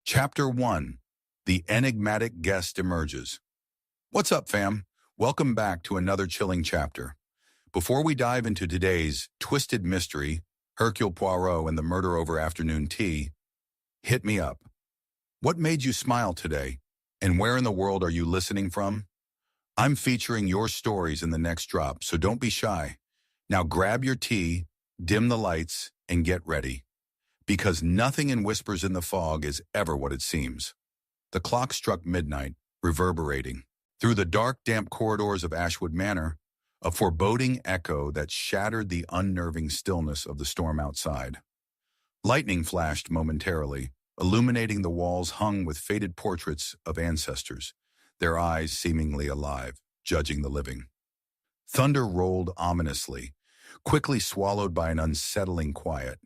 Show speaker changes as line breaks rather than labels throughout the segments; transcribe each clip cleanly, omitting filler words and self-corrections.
Chapter 1. The Enigmatic Guest Emerges. What's up, fam? Welcome back to another chilling chapter. Before we dive into today's twisted mystery, Hercule Poirot and the murder over afternoon tea, hit me up. What made you smile today? And where in the world are you listening from? I'm featuring your stories in the next drop, so don't be shy. Now grab your tea, dim the lights, and get ready. Because nothing in Whispers in the Fog is ever what it seems. The clock struck midnight, reverberating. Through the dark, damp corridors of Ashwood Manor, a foreboding echo that shattered the unnerving stillness of the storm outside. Lightning flashed momentarily, illuminating the walls hung with faded portraits of ancestors, their eyes seemingly alive, judging the living. Thunder rolled ominously, quickly swallowed by an unsettling quiet,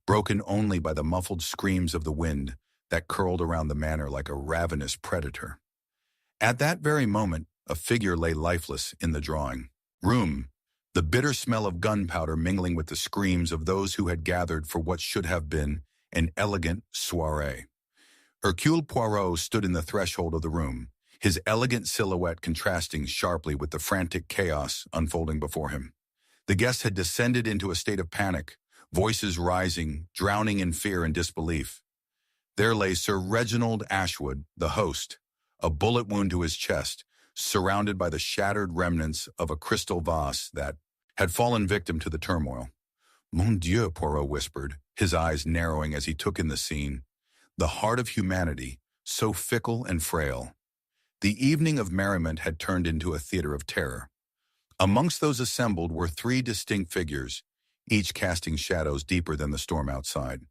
broken only by the muffled screams of the wind that curled around the manor like a ravenous predator. At that very moment, a figure lay lifeless in the drawing room, the bitter smell of gunpowder mingling with the screams of those who had gathered for what should have been an elegant soiree. Hercule Poirot stood in the threshold of the room, his elegant silhouette contrasting sharply with the frantic chaos unfolding before him. The guests had descended into a state of panic, voices rising, drowning in fear and disbelief. There lay Sir Reginald Ashwood, the host, a bullet wound to his chest, surrounded by the shattered remnants of a crystal vase that had fallen victim to the turmoil. Mon Dieu, Poirot whispered, his eyes narrowing as he took in the scene. The heart of humanity, so fickle and frail. The evening of merriment had turned into a theater of terror. Amongst those assembled were three distinct figures, each casting shadows deeper than the storm outside.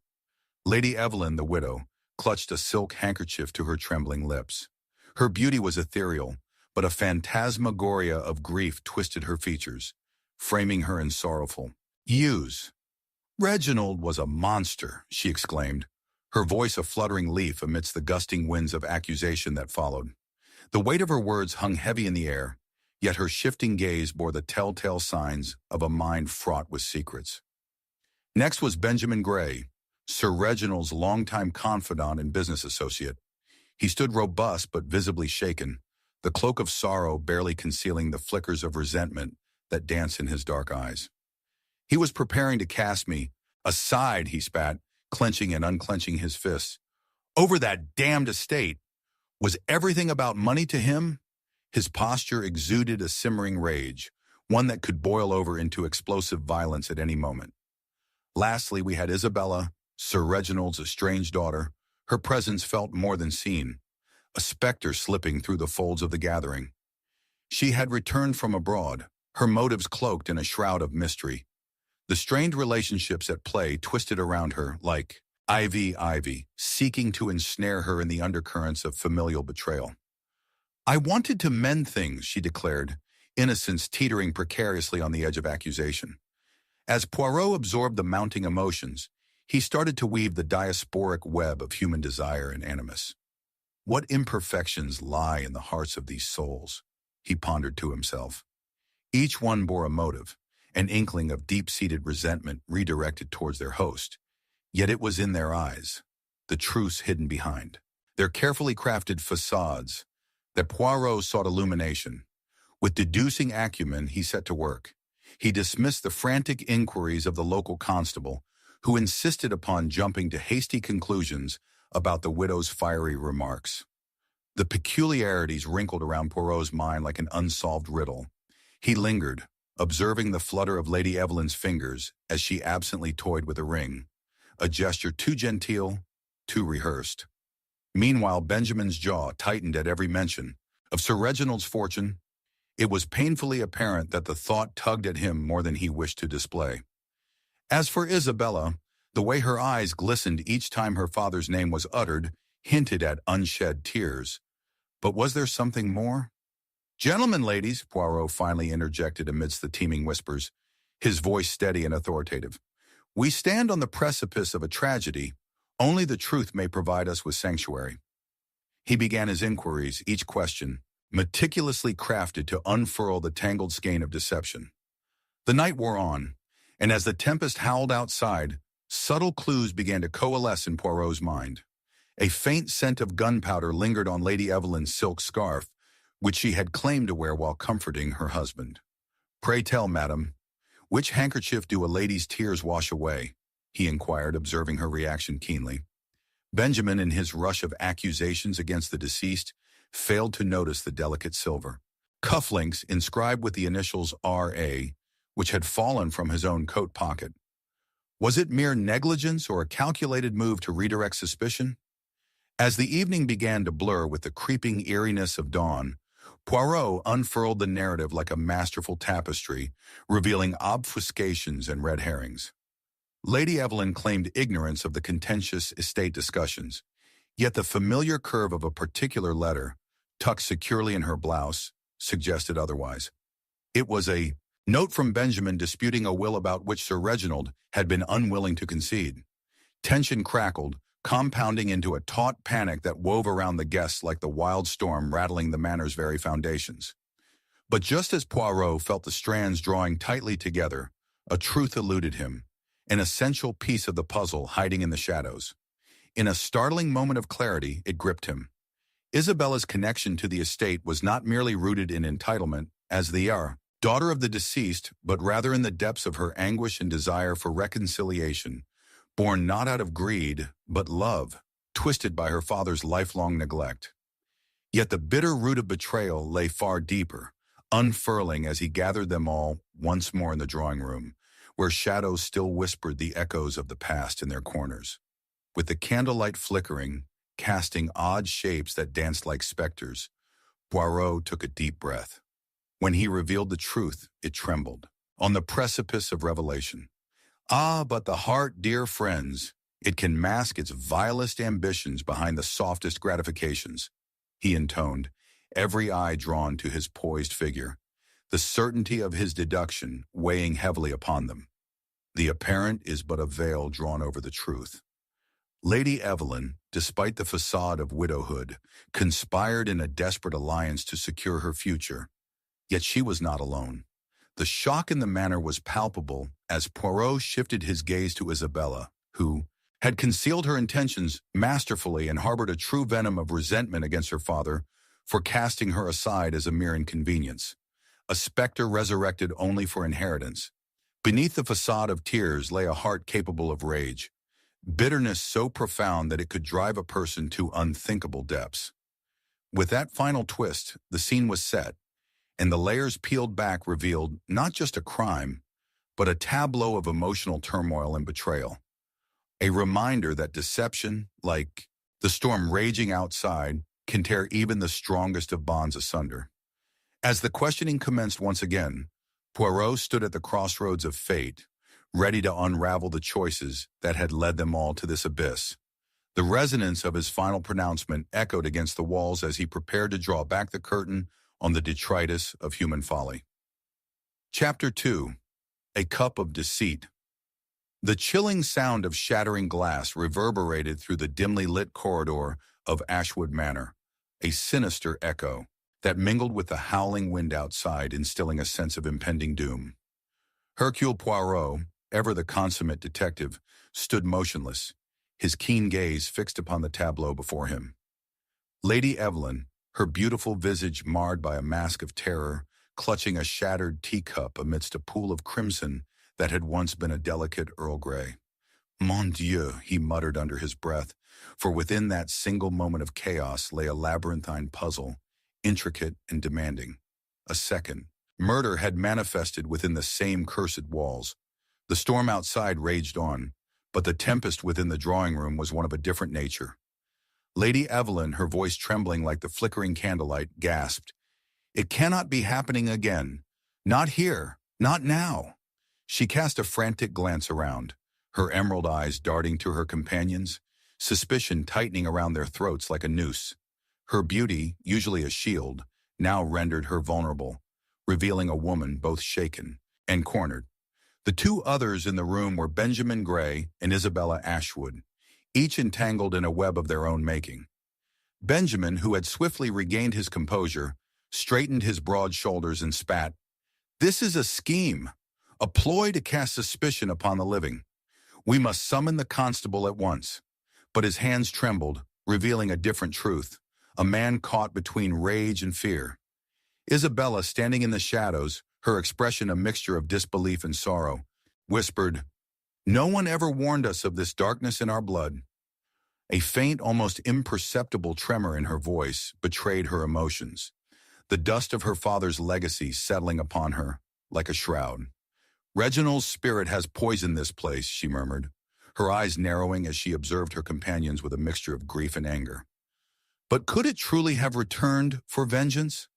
Lady Evelyn, the widow, clutched a silk handkerchief to her trembling lips. Her beauty was ethereal, but a phantasmagoria of grief twisted her features, framing her in sorrowful hues. Reginald was a monster, she exclaimed, her voice a fluttering leaf amidst the gusting winds of accusation that followed. The weight of her words hung heavy in the air, yet her shifting gaze bore the telltale signs of a mind fraught with secrets. Next was Benjamin Gray, Sir Reginald's longtime confidant and business associate. He stood robust but visibly shaken, the cloak of sorrow barely concealing the flickers of resentment that danced in his dark eyes. He was preparing to cast me aside, he spat, clenching and unclenching his fists. Over that damned estate. Was everything about money to him? His posture exuded a simmering rage, one that could boil over into explosive violence at any moment. Lastly, we had Isabella, Sir Reginald's estranged daughter, her presence felt more than seen, a specter slipping through the folds of the gathering. She had returned from abroad, her motives cloaked in a shroud of mystery. The strained relationships at play twisted around her like ivy, seeking to ensnare her in the undercurrents of familial betrayal. I wanted to mend things, she declared, innocence teetering precariously on the edge of accusation. As Poirot absorbed the mounting emotions, he started to weave the diasporic web of human desire and animus. What imperfections lie in the hearts of these souls, he pondered to himself. Each one bore a motive, an inkling of deep-seated resentment redirected towards their host. Yet it was in their eyes, the truths hidden behind, their carefully crafted facades, that Poirot sought illumination. With deducing acumen, he set to work. He dismissed the frantic inquiries of the local constable, who insisted upon jumping to hasty conclusions about the widow's fiery remarks. The peculiarities wrinkled around Poirot's mind like an unsolved riddle. He lingered, observing the flutter of Lady Evelyn's fingers as she absently toyed with a ring, a gesture too genteel, too rehearsed. Meanwhile, Benjamin's jaw tightened at every mention of Sir Reginald's fortune. It was painfully apparent that the thought tugged at him more than he wished to display. As for Isabella, the way her eyes glistened each time her father's name was uttered hinted at unshed tears. But was there something more? Gentlemen, ladies, Poirot finally interjected amidst the teeming whispers, his voice steady and authoritative. We stand on the precipice of a tragedy. Only the truth may provide us with sanctuary. He began his inquiries, each question meticulously crafted to unfurl the tangled skein of deception. The night wore on, and as the tempest howled outside, subtle clues began to coalesce in Poirot's mind. A faint scent of gunpowder lingered on Lady Evelyn's silk scarf, which she had claimed to wear while comforting her husband. "Pray tell, madam, which handkerchief do a lady's tears wash away?" he inquired, observing her reaction keenly. Benjamin, in his rush of accusations against the deceased, failed to notice the delicate silver cufflinks inscribed with the initials R.A., which had fallen from his own coat pocket. Was it mere negligence or a calculated move to redirect suspicion? As the evening began to blur with the creeping eeriness of dawn, Poirot unfurled the narrative like a masterful tapestry, revealing obfuscations and red herrings. Lady Evelyn claimed ignorance of the contentious estate discussions, yet the familiar curve of a particular letter, tucked securely in her blouse, suggested otherwise. It was a note from Benjamin disputing a will about which Sir Reginald had been unwilling to concede. Tension crackled, compounding into a taut panic that wove around the guests like the wild storm rattling the manor's very foundations. But just as Poirot felt the strands drawing tightly together, a truth eluded him, an essential piece of the puzzle hiding in the shadows. In a startling moment of clarity, it gripped him. Isabella's connection to the estate was not merely rooted in entitlement, as the daughter of the deceased, but rather in the depths of her anguish and desire for reconciliation, born not out of greed, but love, twisted by her father's lifelong neglect. Yet the bitter root of betrayal lay far deeper, unfurling as he gathered them all once more in the drawing room, where shadows still whispered the echoes of the past in their corners. With the candlelight flickering, casting odd shapes that danced like specters, Poirot took a deep breath. When he revealed the truth, it trembled, on the precipice of revelation. Ah, but the heart, dear friends, it can mask its vilest ambitions behind the softest gratifications, he intoned, every eye drawn to his poised figure, the certainty of his deduction weighing heavily upon them. The apparent is but a veil drawn over the truth. Lady Evelyn, despite the facade of widowhood, conspired in a desperate alliance to secure her future. Yet she was not alone. The shock in the manor was palpable as Poirot shifted his gaze to Isabella, who had concealed her intentions masterfully and harbored a true venom of resentment against her father for casting her aside as a mere inconvenience, a specter resurrected only for inheritance. Beneath the facade of tears lay a heart capable of rage, bitterness so profound that it could drive a person to unthinkable depths. With that final twist, the scene was set, and the layers peeled back revealed not just a crime, but a tableau of emotional turmoil and betrayal. A reminder that deception, like the storm raging outside, can tear even the strongest of bonds asunder. As the questioning commenced once again, Poirot stood at the crossroads of fate, ready to unravel the choices that had led them all to this abyss. The resonance of his final pronouncement echoed against the walls as he prepared to draw back the curtain on the detritus of human folly. Chapter 2. A Cup of Deceit. The chilling sound of shattering glass reverberated through the dimly lit corridor of Ashwood Manor, a sinister echo that mingled with the howling wind outside, instilling a sense of impending doom. Hercule Poirot, ever the consummate detective, stood motionless, his keen gaze fixed upon the tableau before him. Lady Evelyn, her beautiful visage marred by a mask of terror, clutching a shattered teacup amidst a pool of crimson that had once been a delicate Earl Grey. "Mon Dieu," he muttered under his breath, for within that single moment of chaos lay a labyrinthine puzzle, intricate and demanding. A second. Murder had manifested within the same cursed walls. The storm outside raged on, but the tempest within the drawing room was one of a different nature. Lady Evelyn, her voice trembling like the flickering candlelight, gasped, "It cannot be happening again. Not here. Not now." She cast a frantic glance around, her emerald eyes darting to her companions, suspicion tightening around their throats like a noose. Her beauty, usually a shield, now rendered her vulnerable, revealing a woman both shaken and cornered. The two others in the room were Benjamin Gray and Isabella Ashwood, each entangled in a web of their own making. Benjamin, who had swiftly regained his composure, straightened his broad shoulders and spat, "This is a scheme, a ploy to cast suspicion upon the living. We must summon the constable at once." But his hands trembled, revealing a different truth, a man caught between rage and fear. Isabella, standing in the shadows, her expression a mixture of disbelief and sorrow, whispered, "No one ever warned us of this darkness in our blood." A faint, almost imperceptible tremor in her voice betrayed her emotions, the dust of her father's legacy settling upon her like a shroud. "Reginald's spirit has poisoned this place," she murmured, her eyes narrowing as she observed her companions with a mixture of grief and anger. But could it truly have returned for vengeance?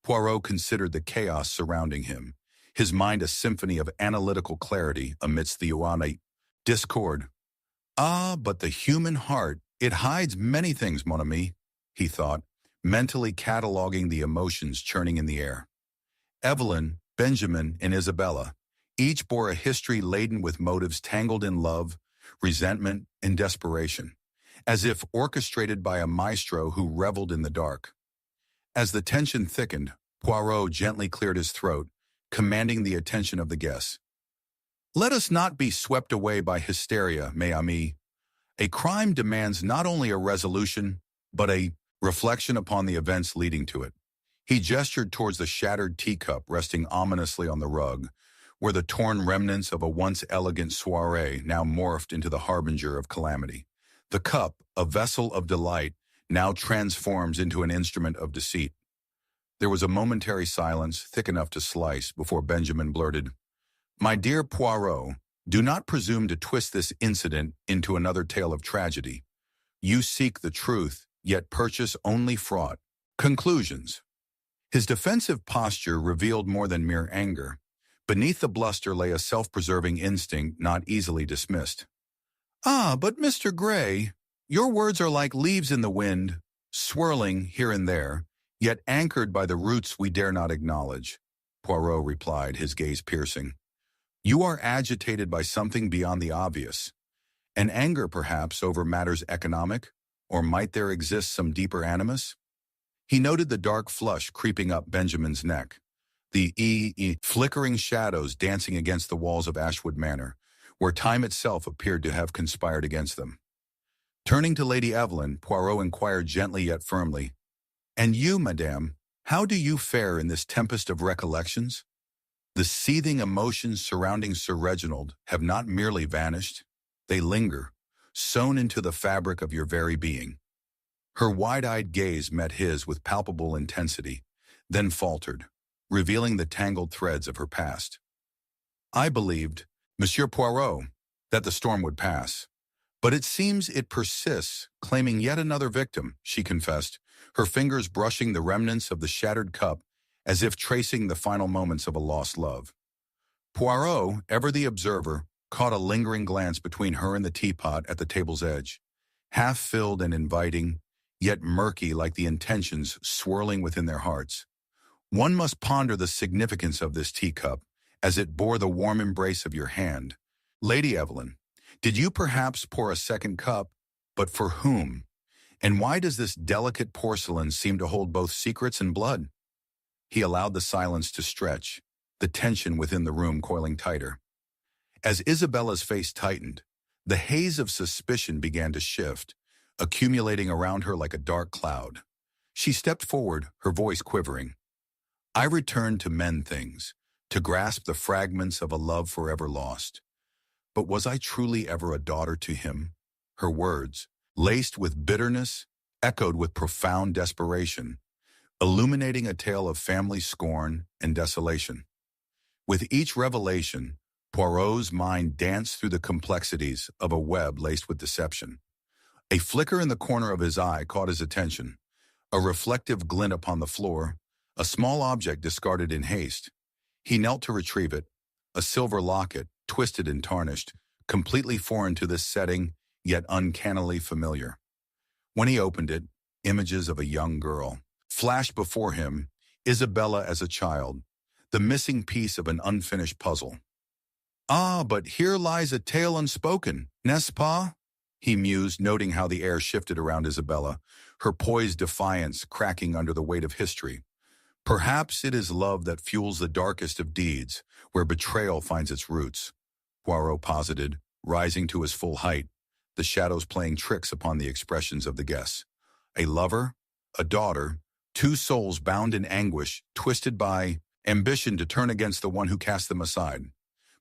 Poirot considered the chaos surrounding him, his mind a symphony of analytical clarity amidst the Uana discord. "Ah, but the human heart, it hides many things, mon ami," he thought, mentally cataloging the emotions churning in the air. Evelyn, Benjamin, and Isabella each bore a history laden with motives tangled in love, resentment, and desperation, as if orchestrated by a maestro who reveled in the dark. As the tension thickened, Poirot gently cleared his throat, commanding the attention of the guests. "Let us not be swept away by hysteria, mes amis. A crime demands not only a resolution, but a reflection upon the events leading to it." He gestured towards the shattered teacup resting ominously on the rug, where the torn remnants of a once elegant soiree now morphed into the harbinger of calamity. The cup, a vessel of delight, now transforms into an instrument of deceit. There was a momentary silence, thick enough to slice, before Benjamin blurted, "My dear Poirot, do not presume to twist this incident into another tale of tragedy. You seek the truth, yet purchase only fraught. Conclusions." His defensive posture revealed more than mere anger. Beneath the bluster lay a self-preserving instinct not easily dismissed. "Ah, but Mr. Gray, your words are like leaves in the wind, swirling here and there, yet anchored by the roots we dare not acknowledge," Poirot replied, his gaze piercing. "You are agitated by something beyond the obvious. An anger, perhaps, over matters economic, or might there exist some deeper animus?" He noted the dark flush creeping up Benjamin's neck, the flickering shadows dancing against the walls of Ashwood Manor, where time itself appeared to have conspired against them. Turning to Lady Evelyn, Poirot inquired gently yet firmly, "And you, madame, how do you fare in this tempest of recollections? The seething emotions surrounding Sir Reginald have not merely vanished, they linger, sewn into the fabric of your very being." Her wide-eyed gaze met his with palpable intensity, then faltered, revealing the tangled threads of her past. "I believed, Monsieur Poirot, that the storm would pass. But it seems it persists, claiming yet another victim," she confessed, her fingers brushing the remnants of the shattered cup as if tracing the final moments of a lost love. Poirot, ever the observer, caught a lingering glance between her and the teapot at the table's edge, half-filled and inviting, yet murky like the intentions swirling within their hearts. One must ponder the significance of this teacup, as it bore the warm embrace of your hand. "Lady Evelyn, did you perhaps pour a second cup? But for whom? And why does this delicate porcelain seem to hold both secrets and blood?" He allowed the silence to stretch, the tension within the room coiling tighter. As Isabella's face tightened, the haze of suspicion began to shift, accumulating around her like a dark cloud. She stepped forward, her voice quivering. "I returned to mend things, to grasp the fragments of a love forever lost. But was I truly ever a daughter to him?" Her words, laced with bitterness, echoed with profound desperation, illuminating a tale of family scorn and desolation. With each revelation, Poirot's mind danced through the complexities of a web laced with deception. A flicker in the corner of his eye caught his attention, a reflective glint upon the floor, a small object discarded in haste. He knelt to retrieve it, a silver locket, twisted and tarnished, completely foreign to this setting, yet uncannily familiar. When he opened it, images of a young girl flashed before him, Isabella as a child, the missing piece of an unfinished puzzle. "Ah, but here lies a tale unspoken, n'est-ce pas?" he mused, noting how the air shifted around Isabella, her poised defiance cracking under the weight of history. "Perhaps it is love that fuels the darkest of deeds, where betrayal finds its roots," Poirot posited, rising to his full height, the shadows playing tricks upon the expressions of the guests. A lover, a daughter, two souls bound in anguish, twisted by ambition to turn against the one who cast them aside.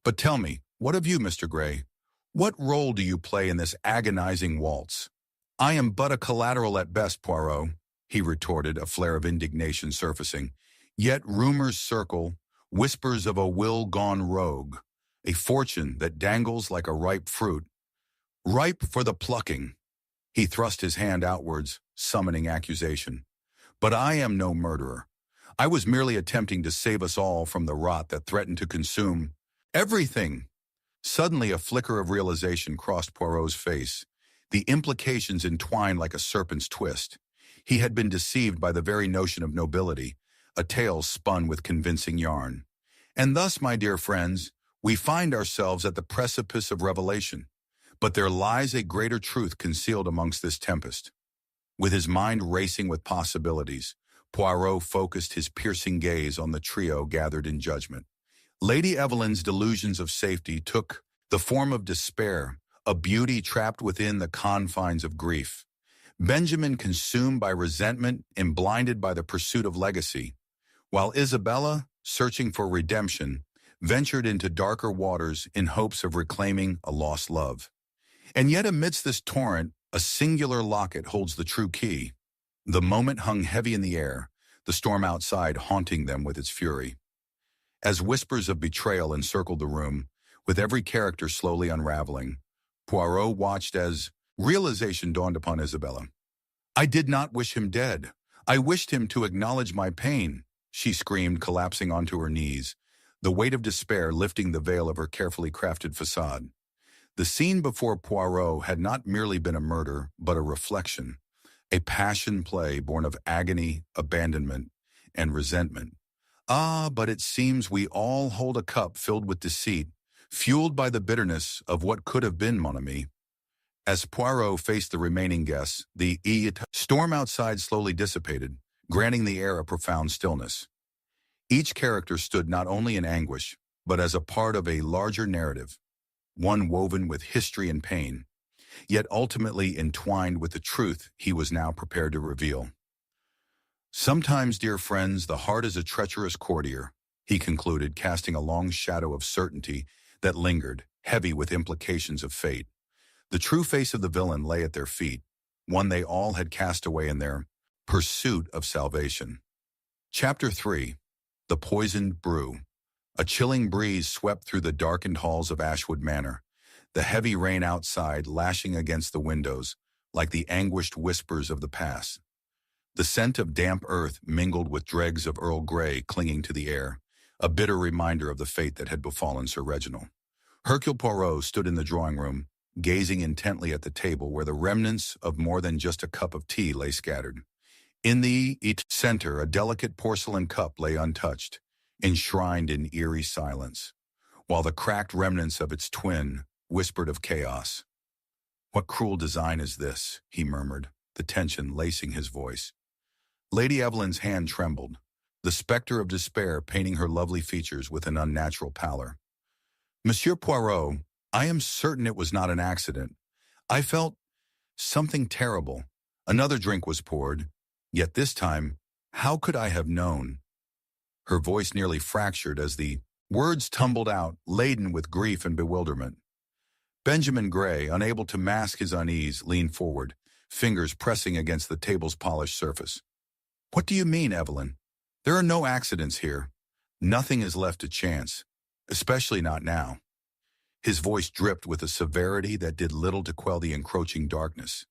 But tell me, what of you, Mr. Gray? What role do you play in this agonizing waltz? I am but a collateral at best, Poirot, he retorted, a flare of indignation surfacing. Yet rumors circle, whispers of a will gone rogue, a fortune that dangles like a ripe fruit, ripe for the plucking. He thrust his hand outwards, summoning accusation. But I am no murderer. I was merely attempting to save us all from the rot that threatened to consume everything. Suddenly a flicker of realization crossed Poirot's face. The implications entwined like a serpent's twist. He had been deceived by the very notion of nobility, a tale spun with convincing yarn. And thus, my dear friends, we find ourselves at the precipice of revelation. But there lies a greater truth concealed amongst this tempest. With his mind racing with possibilities, Poirot focused his piercing gaze on the trio gathered in judgment. Lady Evelyn's delusions of safety took the form of despair, a beauty trapped within the confines of grief. Benjamin consumed by resentment and blinded by the pursuit of legacy, while Isabella, searching for redemption, ventured into darker waters in hopes of reclaiming a lost love. And yet amidst this torrent, a singular locket holds the true key. The moment hung heavy in the air, the storm outside haunting them with its fury. As whispers of betrayal encircled the room, with every character slowly unraveling, Poirot watched as realization dawned upon Isabella. I did not wish him dead. I wished him to acknowledge my pain, she screamed, collapsing onto her knees, the weight of despair lifting the veil of her carefully crafted facade. The scene before Poirot had not merely been a murder, but a reflection, a passion play born of agony, abandonment, and resentment. Ah, but it seems we all hold a cup filled with deceit, fueled by the bitterness of what could have been, mon ami. As Poirot faced the remaining guests, the storm outside slowly dissipated, granting the air a profound stillness. Each character stood not only in anguish, but as a part of a larger narrative, one woven with history and pain, yet ultimately entwined with the truth he was now prepared to reveal. Sometimes, dear friends, the heart is a treacherous courtier, he concluded, casting a long shadow of certainty that lingered, heavy with implications of fate. The true face of the villain lay at their feet, one they all had cast away in their pursuit of salvation. Chapter 3. The Poisoned Brew. A chilling breeze swept through the darkened halls of Ashwood Manor, the heavy rain outside lashing against the windows like the anguished whispers of the past. The scent of damp earth mingled with dregs of Earl Grey clinging to the air, a bitter reminder of the fate that had befallen Sir Reginald. Hercule Poirot stood in the drawing room, gazing intently at the table where the remnants of more than just a cup of tea lay scattered. In the center, a delicate porcelain cup lay untouched, enshrined in eerie silence, while the cracked remnants of its twin whispered of chaos. "What cruel design is this?" he murmured, the tension lacing his voice. Lady Evelyn's hand trembled, the specter of despair painting her lovely features with an unnatural pallor. "Monsieur Poirot, I am certain it was not an accident. I felt something terrible." Another drink was poured, yet this time, how could I have known? Her voice nearly fractured as the words tumbled out, laden with grief and bewilderment. Benjamin Gray, unable to mask his unease, leaned forward, fingers pressing against the table's polished surface. "What do you mean, Evelyn? There are no accidents here. Nothing is left to chance, especially not now." His voice dripped with a severity that did little to quell the encroaching darkness.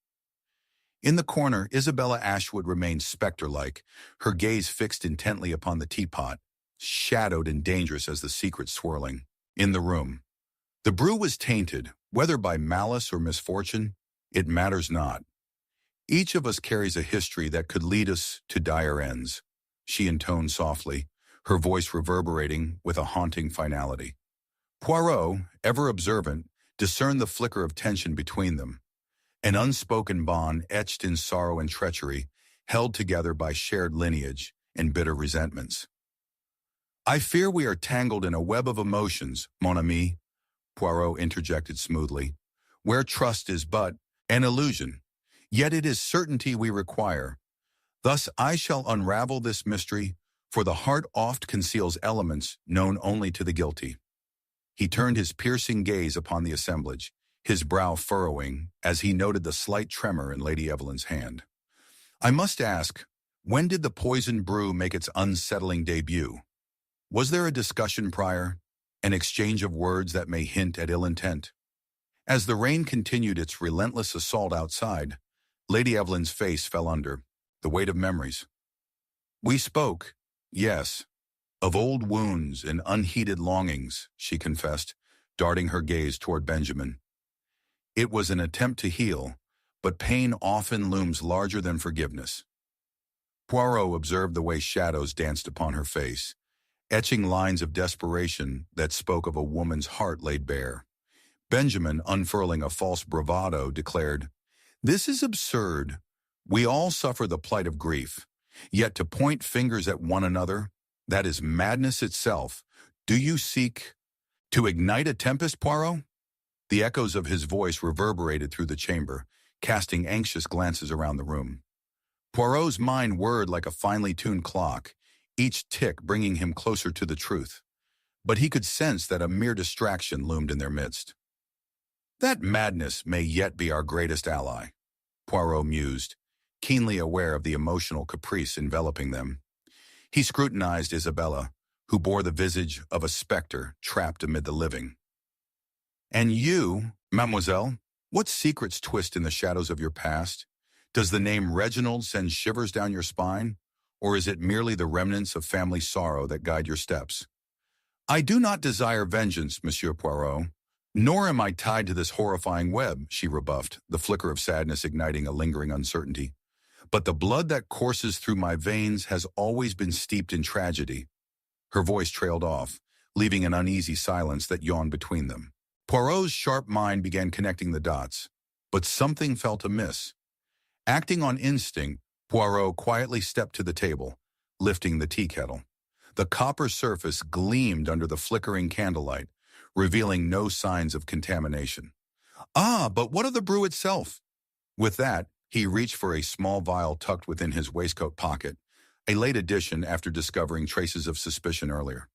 In the corner, Isabella Ashwood remained spectre-like, her gaze fixed intently upon the teapot, shadowed and dangerous as the secret swirling. In the room, the brew was tainted, whether by malice or misfortune, it matters not. Each of us carries a history that could lead us to dire ends, she intoned softly, her voice reverberating with a haunting finality. Poirot, ever observant, discerned the flicker of tension between them, an unspoken bond etched in sorrow and treachery, held together by shared lineage and bitter resentments. "I fear we are tangled in a web of emotions, mon ami," Poirot interjected smoothly. where trust is but an illusion. Yet it is certainty we require. Thus I shall unravel this mystery, for the heart oft conceals elements known only to the guilty. He turned his piercing gaze upon the assemblage, his brow furrowing as he noted the slight tremor in Lady Evelyn's hand. I must ask, when did the poisoned brew make its unsettling debut? Was there a discussion prior, an exchange of words that may hint at ill intent? As the rain continued its relentless assault outside, Lady Evelyn's face fell under the weight of memories. We spoke, yes, of old wounds and unheeded longings, she confessed, darting her gaze toward Benjamin. It was an attempt to heal, but pain often looms larger than forgiveness. Poirot observed the way shadows danced upon her face, etching lines of desperation that spoke of a woman's heart laid bare. Benjamin, unfurling a false bravado, declared, "This is absurd. We all suffer the plight of grief. Yet to point fingers at one another, that is madness itself. Do you seek to ignite a tempest, Poirot?" The echoes of his voice reverberated through the chamber, casting anxious glances around the room. Poirot's mind whirred like a finely tuned clock, each tick bringing him closer to the truth. But he could sense that a mere distraction loomed in their midst. That madness may yet be our greatest ally, Poirot mused, keenly aware of the emotional caprice enveloping them. He scrutinized Isabella, who bore the visage of a specter trapped amid the living. And you, mademoiselle, what secrets twist in the shadows of your past? Does the name Reginald send shivers down your spine, or is it merely the remnants of family sorrow that guide your steps? I do not desire vengeance, Monsieur Poirot, nor am I tied to this horrifying web, she rebuffed, the flicker of sadness igniting a lingering uncertainty. But the blood that courses through my veins has always been steeped in tragedy. Her voice trailed off, leaving an uneasy silence that yawned between them. Poirot's sharp mind began connecting the dots, but something felt amiss. Acting on instinct, Poirot quietly stepped to the table, lifting the tea kettle. The copper surface gleamed under the flickering candlelight, revealing no signs of contamination. Ah, but what of the brew itself? With that, he reached for a small vial tucked within his waistcoat pocket, a late addition after discovering traces of suspicion earlier.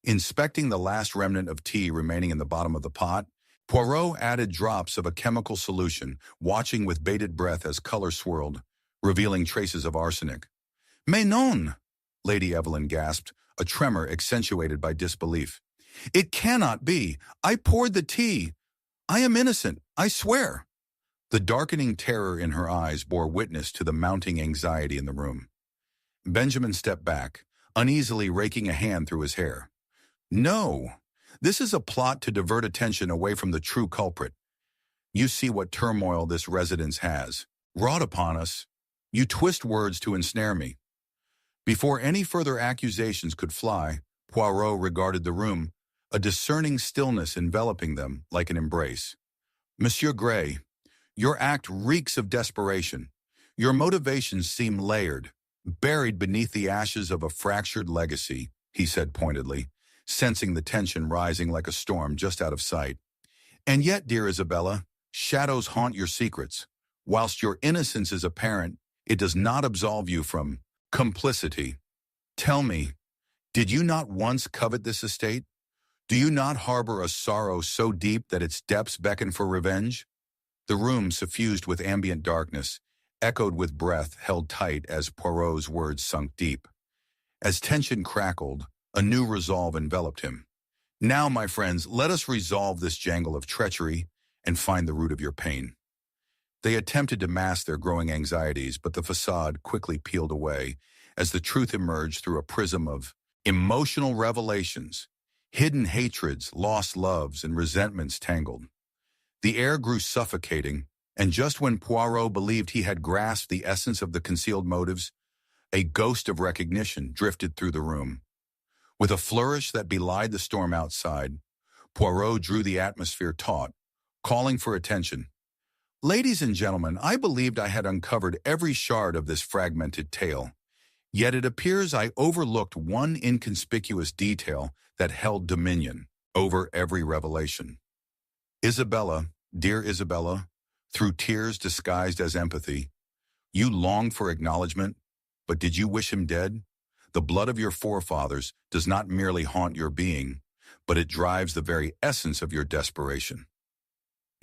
Inspecting the last remnant of tea remaining in the bottom of the pot, Poirot added drops of a chemical solution, watching with bated breath as color swirled, revealing traces of arsenic. Mais non, Lady Evelyn gasped, a tremor accentuated by disbelief. It cannot be. I poured the tea. I am innocent, I swear. The darkening terror in her eyes bore witness to the mounting anxiety in the room. Benjamin stepped back, uneasily raking a hand through his hair. No, this is a plot to divert attention away from the true culprit. You see what turmoil this residence has wrought upon us. You twist words to ensnare me. Before any further accusations could fly, Poirot regarded the room, a discerning stillness enveloping them like an embrace. Monsieur Gray, your act reeks of desperation. Your motivations seem layered, buried beneath the ashes of a fractured legacy, he said pointedly, sensing the tension rising like a storm just out of sight. And yet, dear Isabella, shadows haunt your secrets. Whilst your innocence is apparent, it does not absolve you from complicity. Tell me, did you not once covet this estate? Do you not harbor a sorrow so deep that its depths beckon for revenge? The room, suffused with ambient darkness, echoed with breath held tight as Poirot's words sunk deep. As tension crackled, a new resolve enveloped him. Now, my friends, let us resolve this jangle of treachery and find the root of your pain. They attempted to mask their growing anxieties, but the facade quickly peeled away as the truth emerged through a prism of emotional revelations, hidden hatreds, lost loves, and resentments tangled. The air grew suffocating, and just when Poirot believed he had grasped the essence of the concealed motives, a ghost of recognition drifted through the room. With a flourish that belied the storm outside, Poirot drew the atmosphere taut, calling for attention. Ladies and gentlemen, I believed I had uncovered every shard of this fragmented tale, yet it appears I overlooked one inconspicuous detail that held dominion over every revelation. Isabella, Dear Isabella, through tears disguised as empathy, you longed for acknowledgement, but did you wish him dead? The blood of your forefathers does not merely haunt your being, but it drives the very essence of your desperation.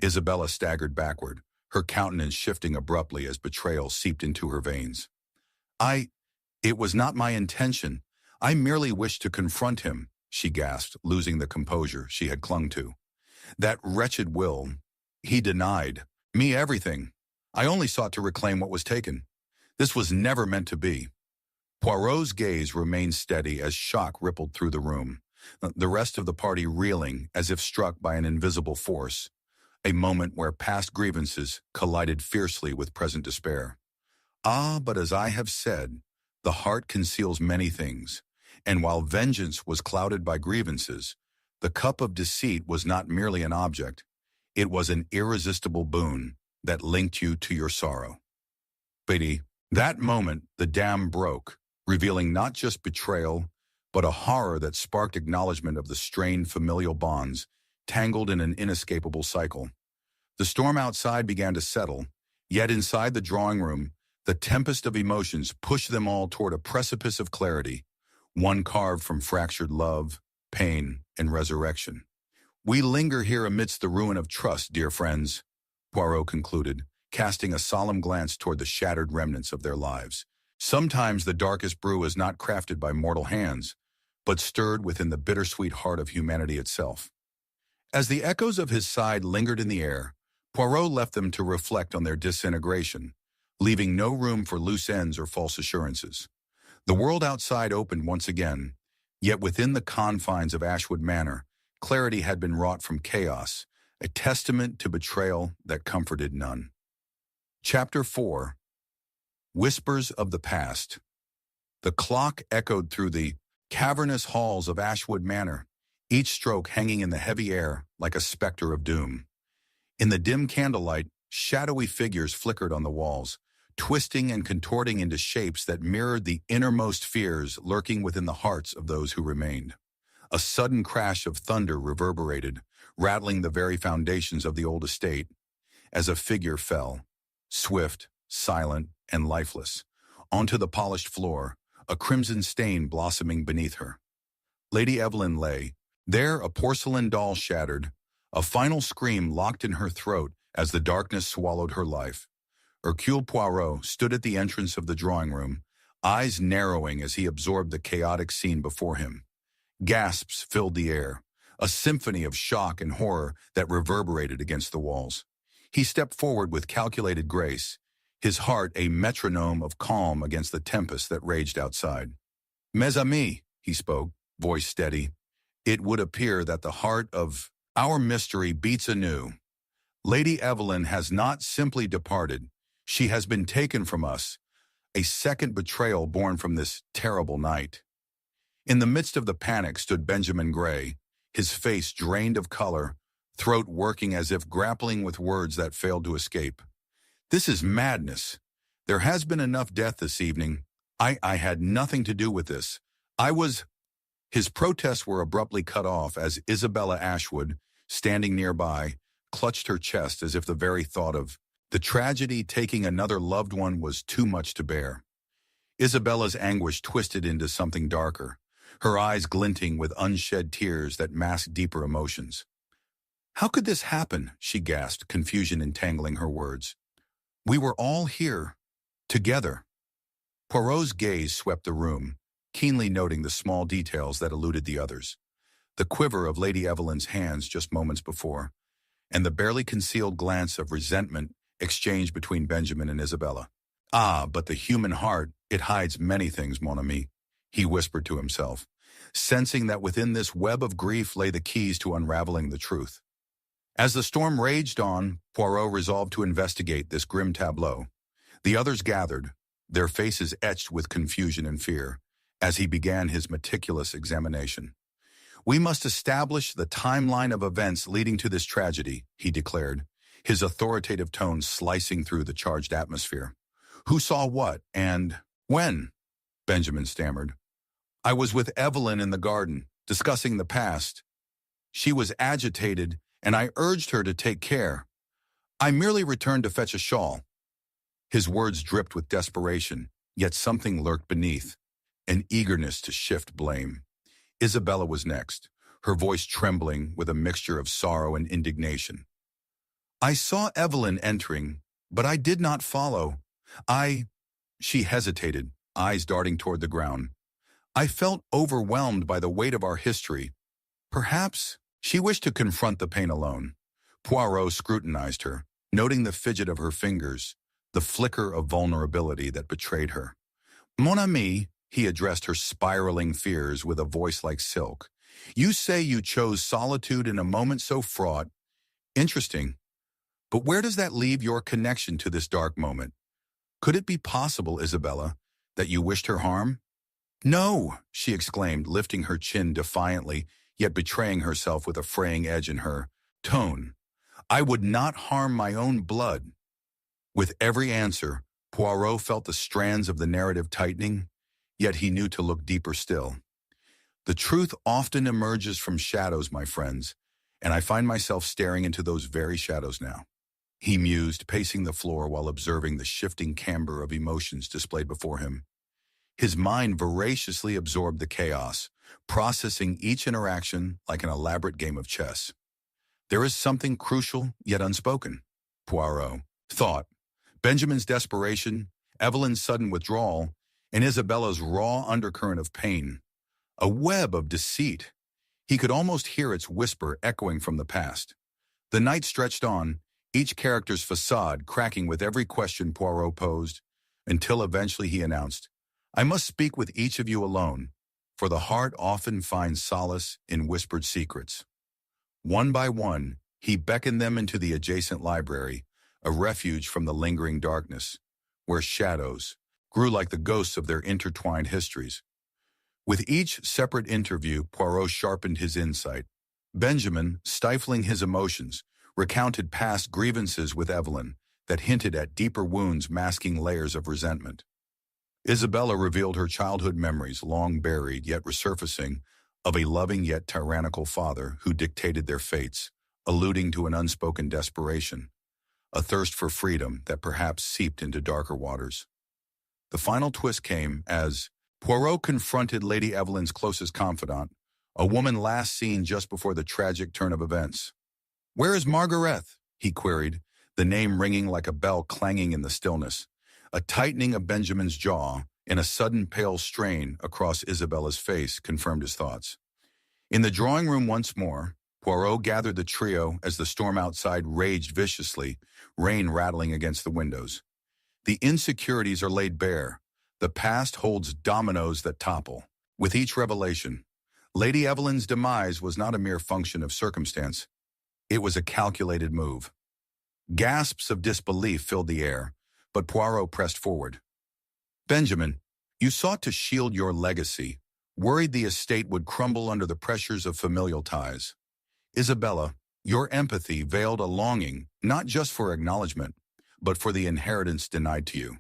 Isabella staggered backward, her countenance shifting abruptly as betrayal seeped into her veins. It was not my intention. I merely wished to confront him, she gasped, losing the composure she had clung to. That wretched Will, he denied me everything. I only sought to reclaim what was taken. This was never meant to be. Poirot's gaze remained steady as shock rippled through the room, the rest of the party reeling as if struck by an invisible force, a moment where past grievances collided fiercely with present despair. Ah, but as I have said, the heart conceals many things, and while vengeance was clouded by grievances, the cup of deceit was not merely an object, it was an irresistible boon that linked you to your sorrow. Biddy, that moment the dam broke, revealing not just betrayal, but a horror that sparked acknowledgement of the strained familial bonds, tangled in an inescapable cycle. The storm outside began to settle, yet inside the drawing room, the tempest of emotions pushed them all toward a precipice of clarity, one carved from fractured love, pain, and resurrection. We linger here amidst the ruin of trust, dear friends, Poirot concluded, casting a solemn glance toward the shattered remnants of their lives. Sometimes the darkest brew is not crafted by mortal hands, but stirred within the bittersweet heart of humanity itself. As the echoes of his sigh lingered in the air, Poirot left them to reflect on their disintegration, leaving no room for loose ends or false assurances. The world outside opened once again, yet within the confines of Ashwood Manor, clarity had been wrought from chaos, a testament to betrayal that comforted none. Chapter 4. Whispers of the Past. The clock echoed through the cavernous halls of Ashwood Manor, each stroke hanging in the heavy air like a specter of doom. In the dim candlelight, shadowy figures flickered on the walls, twisting and contorting into shapes that mirrored the innermost fears lurking within the hearts of those who remained. A sudden crash of thunder reverberated, rattling the very foundations of the old estate, as a figure fell, swift, silent, and lifeless, onto the polished floor, a crimson stain blossoming beneath her. Lady Evelyn lay, there a porcelain doll shattered, a final scream locked in her throat as the darkness swallowed her life. Hercule Poirot stood at the entrance of the drawing room, eyes narrowing as he absorbed the chaotic scene before him. Gasps filled the air, a symphony of shock and horror that reverberated against the walls. He stepped forward with calculated grace, his heart a metronome of calm against the tempest that raged outside. "Mes amis," he spoke, voice steady, "it would appear that the heart of our mystery beats anew. Lady Evelyn has not simply departed, she has been taken from us, a second betrayal born from this terrible night." In the midst of the panic stood Benjamin Gray, his face drained of color, throat working as if grappling with words that failed to escape. "This is madness. There has been enough death this evening. I had nothing to do with this. I was—" His protests were abruptly cut off as Isabella Ashwood, standing nearby, clutched her chest as if the very thought of the tragedy taking another loved one was too much to bear. Isabella's anguish twisted into something darker, her eyes glinting with unshed tears that masked deeper emotions. "How could this happen?" she gasped, confusion entangling her words. "We were all here, together." Poirot's gaze swept the room, keenly noting the small details that eluded the others. The quiver of Lady Evelyn's hands just moments before, and the barely concealed glance of resentment exchanged between Benjamin and Isabella. "Ah, but the human heart, it hides many things, mon ami," he whispered to himself, sensing that within this web of grief lay the keys to unraveling the truth. As the storm raged on, Poirot resolved to investigate this grim tableau. The others gathered, their faces etched with confusion and fear, as he began his meticulous examination. "We must establish the timeline of events leading to this tragedy," he declared, his authoritative tone slicing through the charged atmosphere. "Who saw what, and when?" Benjamin stammered. "I was with Evelyn in the garden, discussing the past. She was agitated, and I urged her to take care, I merely returned to fetch a shawl. His words dripped with desperation, yet something lurked beneath, an eagerness to shift blame. Isabella was next, her voice trembling with a mixture of sorrow and indignation. I saw Evelyn entering, but I did not follow. I... She hesitated, eyes darting toward the ground. I felt overwhelmed by the weight of our history. Perhaps she wished to confront the pain alone. Poirot scrutinized her, noting the fidget of her fingers, the flicker of vulnerability that betrayed her. Mon ami, he addressed her spiraling fears with a voice like silk. You say you chose solitude in a moment so fraught. Interesting. But where does that leave your connection to this dark moment? Could it be possible, Isabella, that you wished her harm? No, she exclaimed, lifting her chin defiantly, yet betraying herself with a fraying edge in her tone. I would not harm my own blood. With every answer, Poirot felt the strands of the narrative tightening, yet he knew to look deeper still. The truth often emerges from shadows, my friends, and I find myself staring into those very shadows now. He mused, pacing the floor while observing the shifting camber of emotions displayed before him. His mind voraciously absorbed the chaos, processing each interaction like an elaborate game of chess. There is something crucial yet unspoken, Poirot thought. Benjamin's desperation, Evelyn's sudden withdrawal, and Isabella's raw undercurrent of pain. A web of deceit. He could almost hear its whisper echoing from the past. The night stretched on, each character's facade cracking with every question Poirot posed, until eventually he announced, I must speak with each of you alone, for the heart often finds solace in whispered secrets. One by one, he beckoned them into the adjacent library, a refuge from the lingering darkness, where shadows grew like the ghosts of their intertwined histories. With each separate interview, Poirot sharpened his insight. Benjamin, stifling his emotions, recounted past grievances with Evelyn that hinted at deeper wounds masking layers of resentment. Isabella revealed her childhood memories, long buried yet resurfacing, of a loving yet tyrannical father who dictated their fates, alluding to an unspoken desperation, a thirst for freedom that perhaps seeped into darker waters. The final twist came as Poirot confronted Lady Evelyn's closest confidant, a woman last seen just before the tragic turn of events. Where is Margarethe? He queried, the name ringing like a bell clanging in the stillness. A tightening of Benjamin's jaw and a sudden pale strain across Isabella's face confirmed his thoughts. In the drawing room once more, Poirot gathered the trio as the storm outside raged viciously, rain rattling against the windows. The insecurities are laid bare. The past holds dominoes that topple. With each revelation, Lady Evelyn's demise was not a mere function of circumstance. It was a calculated move. Gasps of disbelief filled the air, but Poirot pressed forward. Benjamin, you sought to shield your legacy, worried the estate would crumble under the pressures of familial ties. Isabella, your empathy veiled a longing, not just for acknowledgement, but for the inheritance denied to you.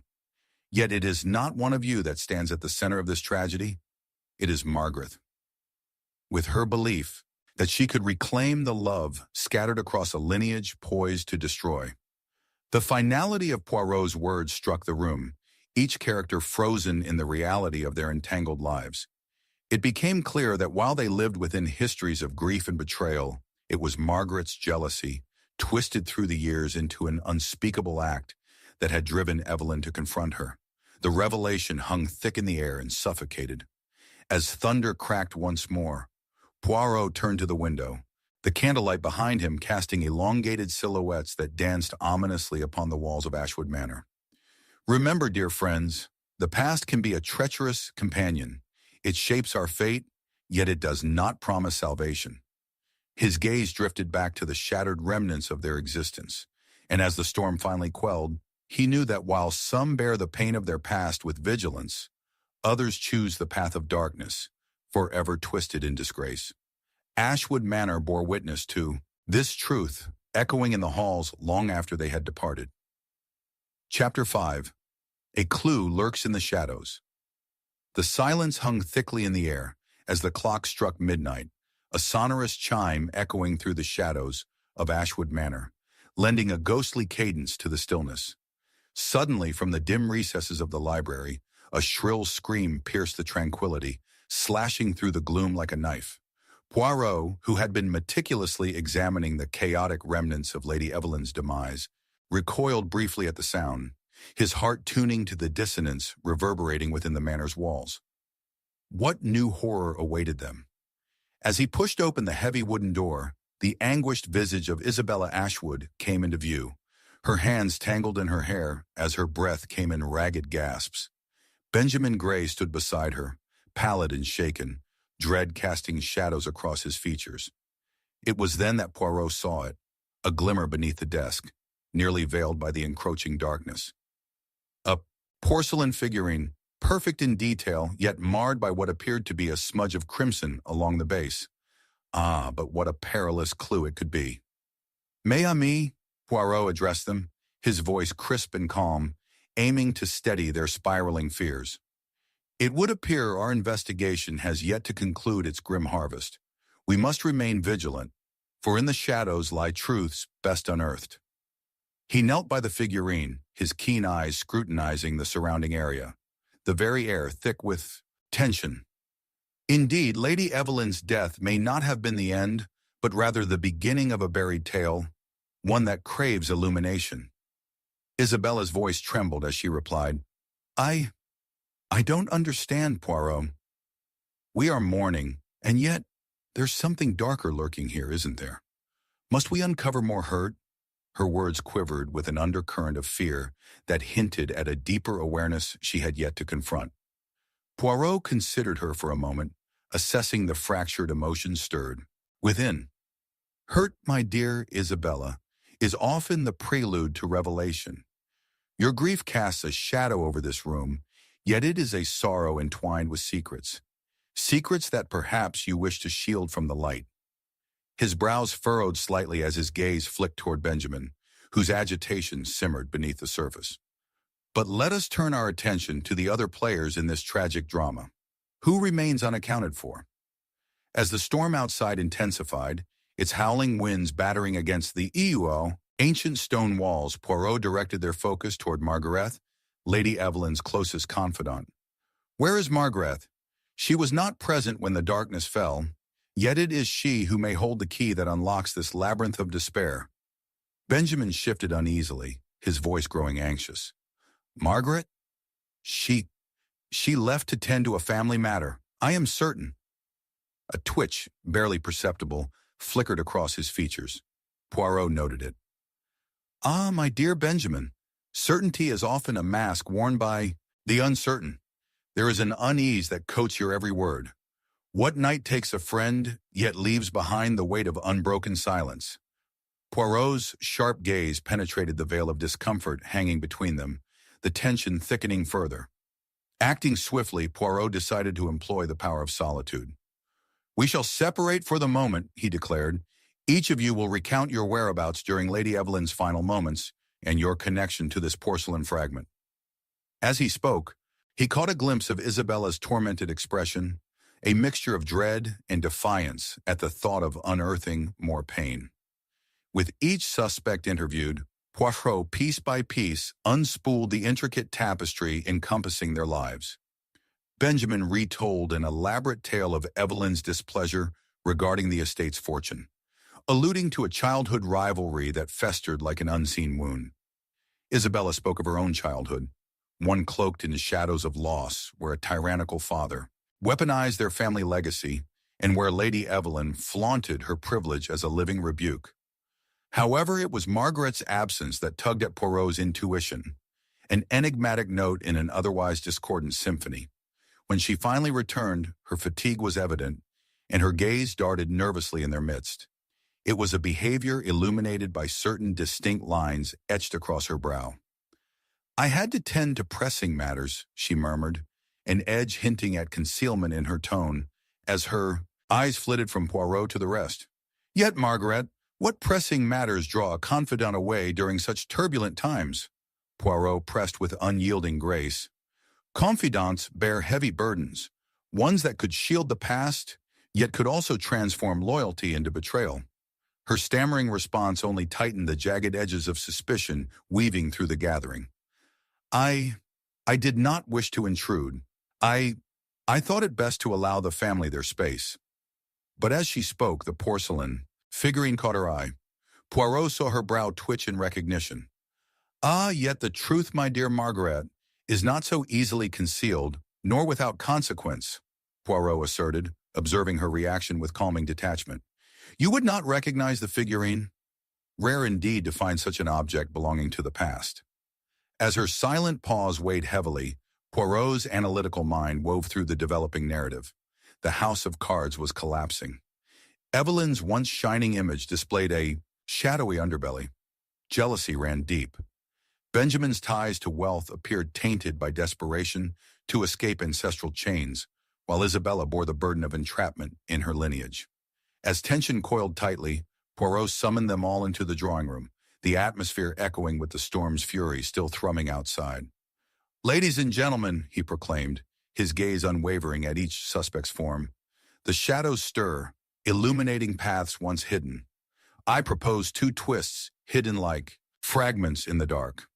Yet it is not one of you that stands at the center of this tragedy. It is Margarethe. With her belief that she could reclaim the love scattered across a lineage poised to destroy. The finality of Poirot's words struck the room, each character frozen in the reality of their entangled lives. It became clear that while they lived within histories of grief and betrayal, it was Margaret's jealousy, twisted through the years into an unspeakable act that had driven Evelyn to confront her. The revelation hung thick in the air and suffocated. As thunder cracked once more, Poirot turned to the window, the candlelight behind him casting elongated silhouettes that danced ominously upon the walls of Ashwood Manor. Remember, dear friends, the past can be a treacherous companion. It shapes our fate, yet it does not promise salvation. His gaze drifted back to the shattered remnants of their existence, and as the storm finally quelled, he knew that while some bear the pain of their past with vigilance, others choose the path of darkness, forever twisted in disgrace. Ashwood Manor bore witness to this truth, echoing in the halls long after they had departed. Chapter 5. A clue lurks in the shadows. The silence hung thickly in the air as the clock struck midnight, a sonorous chime echoing through the shadows of Ashwood Manor, lending a ghostly cadence to the stillness. Suddenly, from the dim recesses of the library, a shrill scream pierced the tranquility, slashing through the gloom like a knife. Poirot, who had been meticulously examining the chaotic remnants of Lady Evelyn's demise, recoiled briefly at the sound, his heart tuning to the dissonance reverberating within the manor's walls. What new horror awaited them? As he pushed open the heavy wooden door, the anguished visage of Isabella Ashwood came into view, her hands tangled in her hair as her breath came in ragged gasps. Benjamin Gray stood beside her, pallid and shaken, dread casting shadows across his features. It was then that Poirot saw it, a glimmer beneath the desk, nearly veiled by the encroaching darkness. A porcelain figurine, perfect in detail, yet marred by what appeared to be a smudge of crimson along the base. Ah, but what a perilous clue it could be. "Mes amis," Poirot addressed them, his voice crisp and calm, aiming to steady their spiraling fears. "It would appear our investigation has yet to conclude its grim harvest. We must remain vigilant, for in the shadows lie truths best unearthed." He knelt by the figurine, his keen eyes scrutinizing the surrounding area, the very air thick with tension. Indeed, Lady Evelyn's death may not have been the end, but rather the beginning of a buried tale, one that craves illumination. Isabella's voice trembled as she replied, I don't understand, Poirot. We are mourning, and yet there's something darker lurking here, isn't there? Must we uncover more hurt? Her words quivered with an undercurrent of fear that hinted at a deeper awareness she had yet to confront. Poirot considered her for a moment, assessing the fractured emotions stirred within. Hurt, my dear Isabella, is often the prelude to revelation. Your grief casts a shadow over this room, yet it is a sorrow entwined with secrets. Secrets that perhaps you wish to shield from the light. His brows furrowed slightly as his gaze flicked toward Benjamin, whose agitation simmered beneath the surface. But let us turn our attention to the other players in this tragic drama. Who remains unaccounted for? As the storm outside intensified, its howling winds battering against the ancient stone walls, Poirot directed their focus toward Margaret, Lady Evelyn's closest confidant. Where is Margaret? She was not present when the darkness fell, yet it is she who may hold the key that unlocks this labyrinth of despair. Benjamin shifted uneasily, his voice growing anxious. Margaret? She left to tend to a family matter, I am certain. A twitch, barely perceptible, flickered across his features. Poirot noted it. Ah, my dear Benjamin, certainty is often a mask worn by the uncertain. There is an unease that coats your every word. What night takes a friend, yet leaves behind the weight of unbroken silence? Poirot's sharp gaze penetrated the veil of discomfort hanging between them, the tension thickening further. Acting swiftly, Poirot decided to employ the power of solitude. We shall separate for the moment, he declared. Each of you will recount your whereabouts during Lady Evelyn's final moments and your connection to this porcelain fragment. As he spoke, he caught a glimpse of Isabella's tormented expression, a mixture of dread and defiance at the thought of unearthing more pain. With each suspect interviewed, Poirot, piece by piece, unspooled the intricate tapestry encompassing their lives. Benjamin retold an elaborate tale of Evelyn's displeasure regarding the estate's fortune, alluding to a childhood rivalry that festered like an unseen wound. Isabella spoke of her own childhood, one cloaked in the shadows of loss, where a tyrannical father weaponized their family legacy and where Lady Evelyn flaunted her privilege as a living rebuke. However, it was Margaret's absence that tugged at Poirot's intuition, an enigmatic note in an otherwise discordant symphony. When she finally returned, her fatigue was evident, and her gaze darted nervously in their midst. It was a behavior illuminated by certain distinct lines etched across her brow. I had to tend to pressing matters, she murmured, an edge hinting at concealment in her tone, as her eyes flitted from Poirot to the rest. Yet, Margaret, what pressing matters draw a confidant away during such turbulent times? Poirot pressed with unyielding grace. Confidants bear heavy burdens, ones that could shield the past, yet could also transform loyalty into betrayal. Her stammering response only tightened the jagged edges of suspicion weaving through the gathering. I did not wish to intrude. I thought it best to allow the family their space. But as she spoke, the porcelain figurine caught her eye. Poirot saw her brow twitch in recognition. Ah, yet the truth, my dear Margaret, is not so easily concealed, nor without consequence, Poirot asserted, observing her reaction with calming detachment. You would not recognize the figurine? Rare indeed to find such an object belonging to the past. As her silent pause weighed heavily, Poirot's analytical mind wove through the developing narrative. The house of cards was collapsing. Evelyn's once shining image displayed a shadowy underbelly. Jealousy ran deep. Benjamin's ties to wealth appeared tainted by desperation to escape ancestral chains, while Isabella bore the burden of entrapment in her lineage. As tension coiled tightly, Poirot summoned them all into the drawing room, the atmosphere echoing with the storm's fury still thrumming outside. Ladies and gentlemen, he proclaimed, his gaze unwavering at each suspect's form. The shadows stir, illuminating paths once hidden. I propose 2 twists, hidden like fragments in the dark.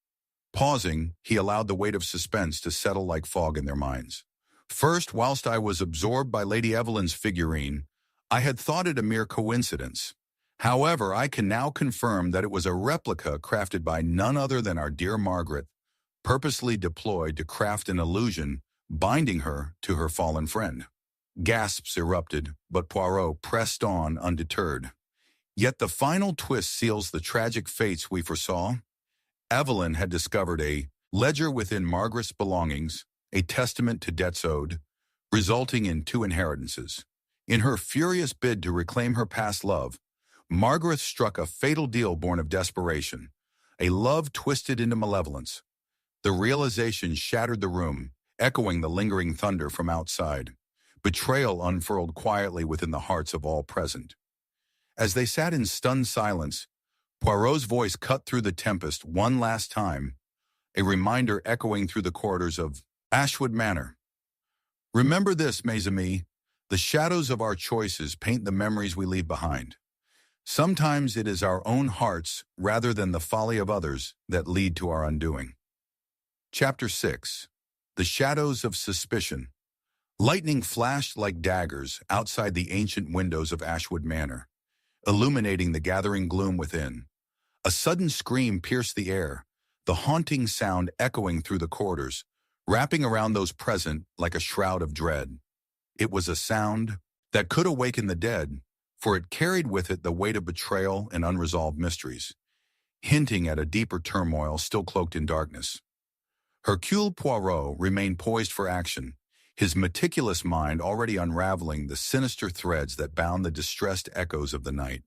Pausing, he allowed the weight of suspense to settle like fog in their minds. First, whilst I was absorbed by Lady Evelyn's figurine, I had thought it a mere coincidence. However, I can now confirm that it was a replica crafted by none other than our dear Margaret, purposely deployed to craft an illusion binding her to her fallen friend. Gasps erupted, but Poirot pressed on undeterred. Yet the final twist seals the tragic fates we foresaw. Evelyn had discovered a ledger within Margaret's belongings, a testament to debts owed, resulting in 2 inheritances. In her furious bid to reclaim her past love, Margaret struck a fatal deal born of desperation, a love twisted into malevolence. The realization shattered the room, echoing the lingering thunder from outside. Betrayal unfurled quietly within the hearts of all present. As they sat in stunned silence, Poirot's voice cut through the tempest one last time, a reminder echoing through the corridors of Ashwood Manor. Remember this, mes amis, the shadows of our choices paint the memories we leave behind. Sometimes it is our own hearts, rather than the folly of others, that lead to our undoing. Chapter 6. The Shadows of Suspicion. Lightning flashed like daggers outside the ancient windows of Ashwood Manor, illuminating the gathering gloom within. A sudden scream pierced the air, the haunting sound echoing through the corridors, wrapping around those present like a shroud of dread. It was a sound that could awaken the dead, for it carried with it the weight of betrayal and unresolved mysteries, hinting at a deeper turmoil still cloaked in darkness. Hercule Poirot remained poised for action, his meticulous mind already unraveling the sinister threads that bound the distressed echoes of the night.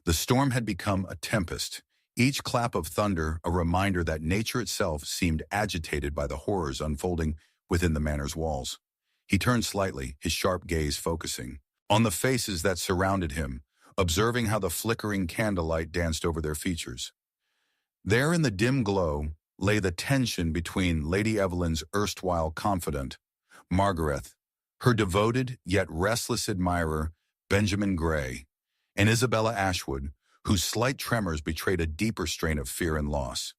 The storm had become a tempest, each clap of thunder a reminder that nature itself seemed agitated by the horrors unfolding within the manor's walls. He turned slightly, his sharp gaze focusing on the faces that surrounded him, observing how the flickering candlelight danced over their features. There in the dim glow lay the tension between Lady Evelyn's erstwhile confidant, Margaret, her devoted yet restless admirer, Benjamin Gray, and Isabella Ashwood, whose slight tremors betrayed a deeper strain of fear and loss.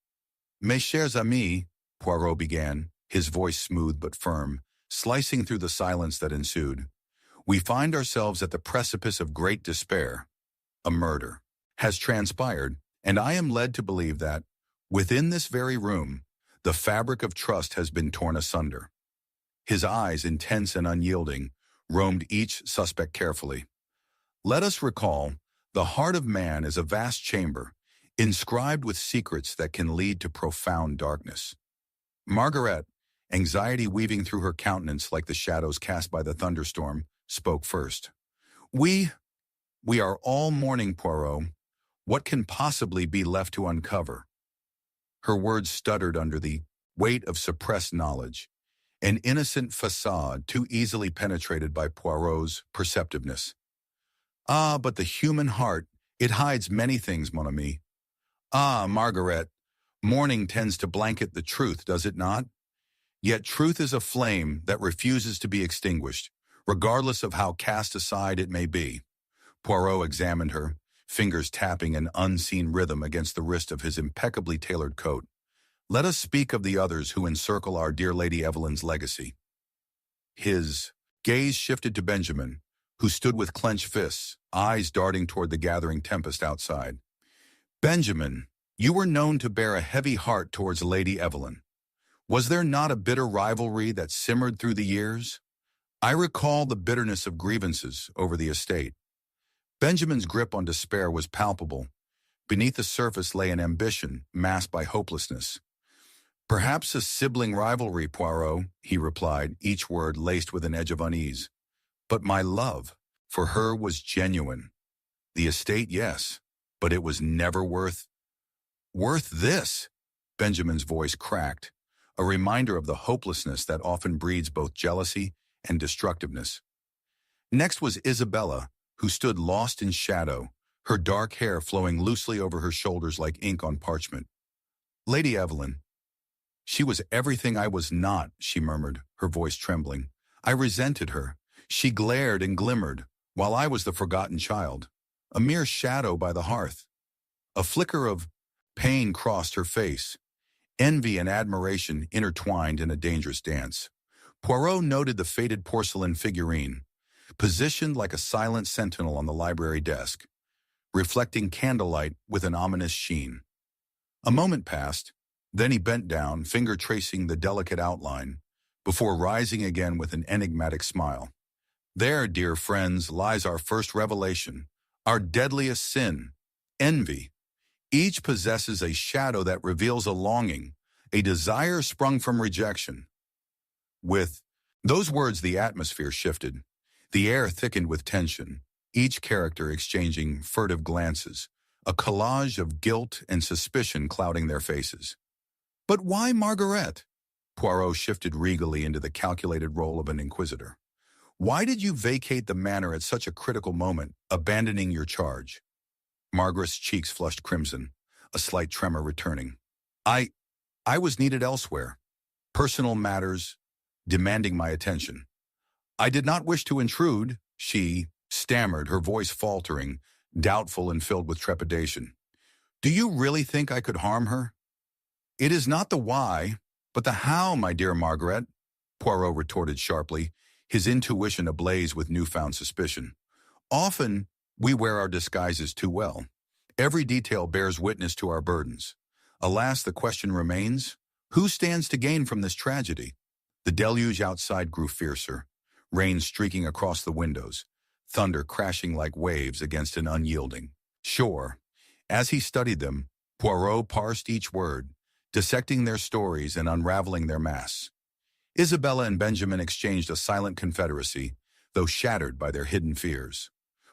Mes chers amis, Poirot began, his voice smooth but firm, slicing through the silence that ensued. We find ourselves at the precipice of great despair. A murder has transpired, and I am led to believe that, within this very room, the fabric of trust has been torn asunder. His eyes, intense and unyielding, roamed each suspect carefully. Let us recall, the heart of man is a vast chamber, inscribed with secrets that can lead to profound darkness. Margaret, anxiety weaving through her countenance like the shadows cast by the thunderstorm, spoke first. We are all mourning, Poirot. What can possibly be left to uncover? Her words stuttered under the weight of suppressed knowledge, an innocent facade too easily penetrated by Poirot's perceptiveness. Ah, but the human heart, it hides many things, mon ami. Ah, Margaret, mourning tends to blanket the truth, does it not? Yet truth is a flame that refuses to be extinguished, regardless of how cast aside it may be. Poirot examined her, fingers tapping an unseen rhythm against the wrist of his impeccably tailored coat. "Let us speak of the others who encircle our dear Lady Evelyn's legacy." His gaze shifted to Benjamin, who stood with clenched fists, eyes darting toward the gathering tempest outside. "Benjamin, you were known to bear a heavy heart towards Lady Evelyn. Was there not a bitter rivalry that simmered through the years? I recall the bitterness of grievances over the estate." Benjamin's grip on despair was palpable. Beneath the surface lay an ambition masked by hopelessness. "Perhaps a sibling rivalry, Poirot," he replied, each word laced with an edge of unease. "But my love for her was genuine. The estate, yes, but it was never worth this." Benjamin's voice cracked, a reminder of the hopelessness that often breeds both jealousy and destructiveness. Next was Isabella, who stood lost in shadow, her dark hair flowing loosely over her shoulders like ink on parchment. "Lady Evelyn, she was everything I was not," she murmured, her voice trembling. "I resented her. She glared and glimmered, while I was the forgotten child, a mere shadow by the hearth." A flicker of pain crossed her face. Envy and admiration intertwined in a dangerous dance. Poirot noted the faded porcelain figurine, positioned like a silent sentinel on the library desk, reflecting candlelight with an ominous sheen. A moment passed, then he bent down, finger tracing the delicate outline, before rising again with an enigmatic smile. "There, dear friends, lies our first revelation, our deadliest sin, envy. Each possesses a shadow that reveals a longing, a desire sprung from rejection." With those words, the atmosphere shifted. The air thickened with tension, each character exchanging furtive glances, a collage of guilt and suspicion clouding their faces. "But why Margaret?" Poirot shifted regally into the calculated role of an inquisitor. "Why did you vacate the manor at such a critical moment, abandoning your charge?" Margaret's cheeks flushed crimson, a slight tremor returning. I was needed elsewhere. Personal matters demanding my attention. I did not wish to intrude," she stammered, her voice faltering, doubtful and filled with trepidation. "Do you really think I could harm her?" "It is not the why, but the how, my dear Margaret," Poirot retorted sharply, his intuition ablaze with newfound suspicion. "Often, we wear our disguises too well. Every detail bears witness to our burdens. Alas, the question remains, who stands to gain from this tragedy?" The deluge outside grew fiercer, rain streaking across the windows, thunder crashing like waves against an unyielding shore. As he studied them, Poirot parsed each word, dissecting their stories and unraveling their masks. Isabella and Benjamin exchanged a silent confederacy, though shattered by their hidden fears.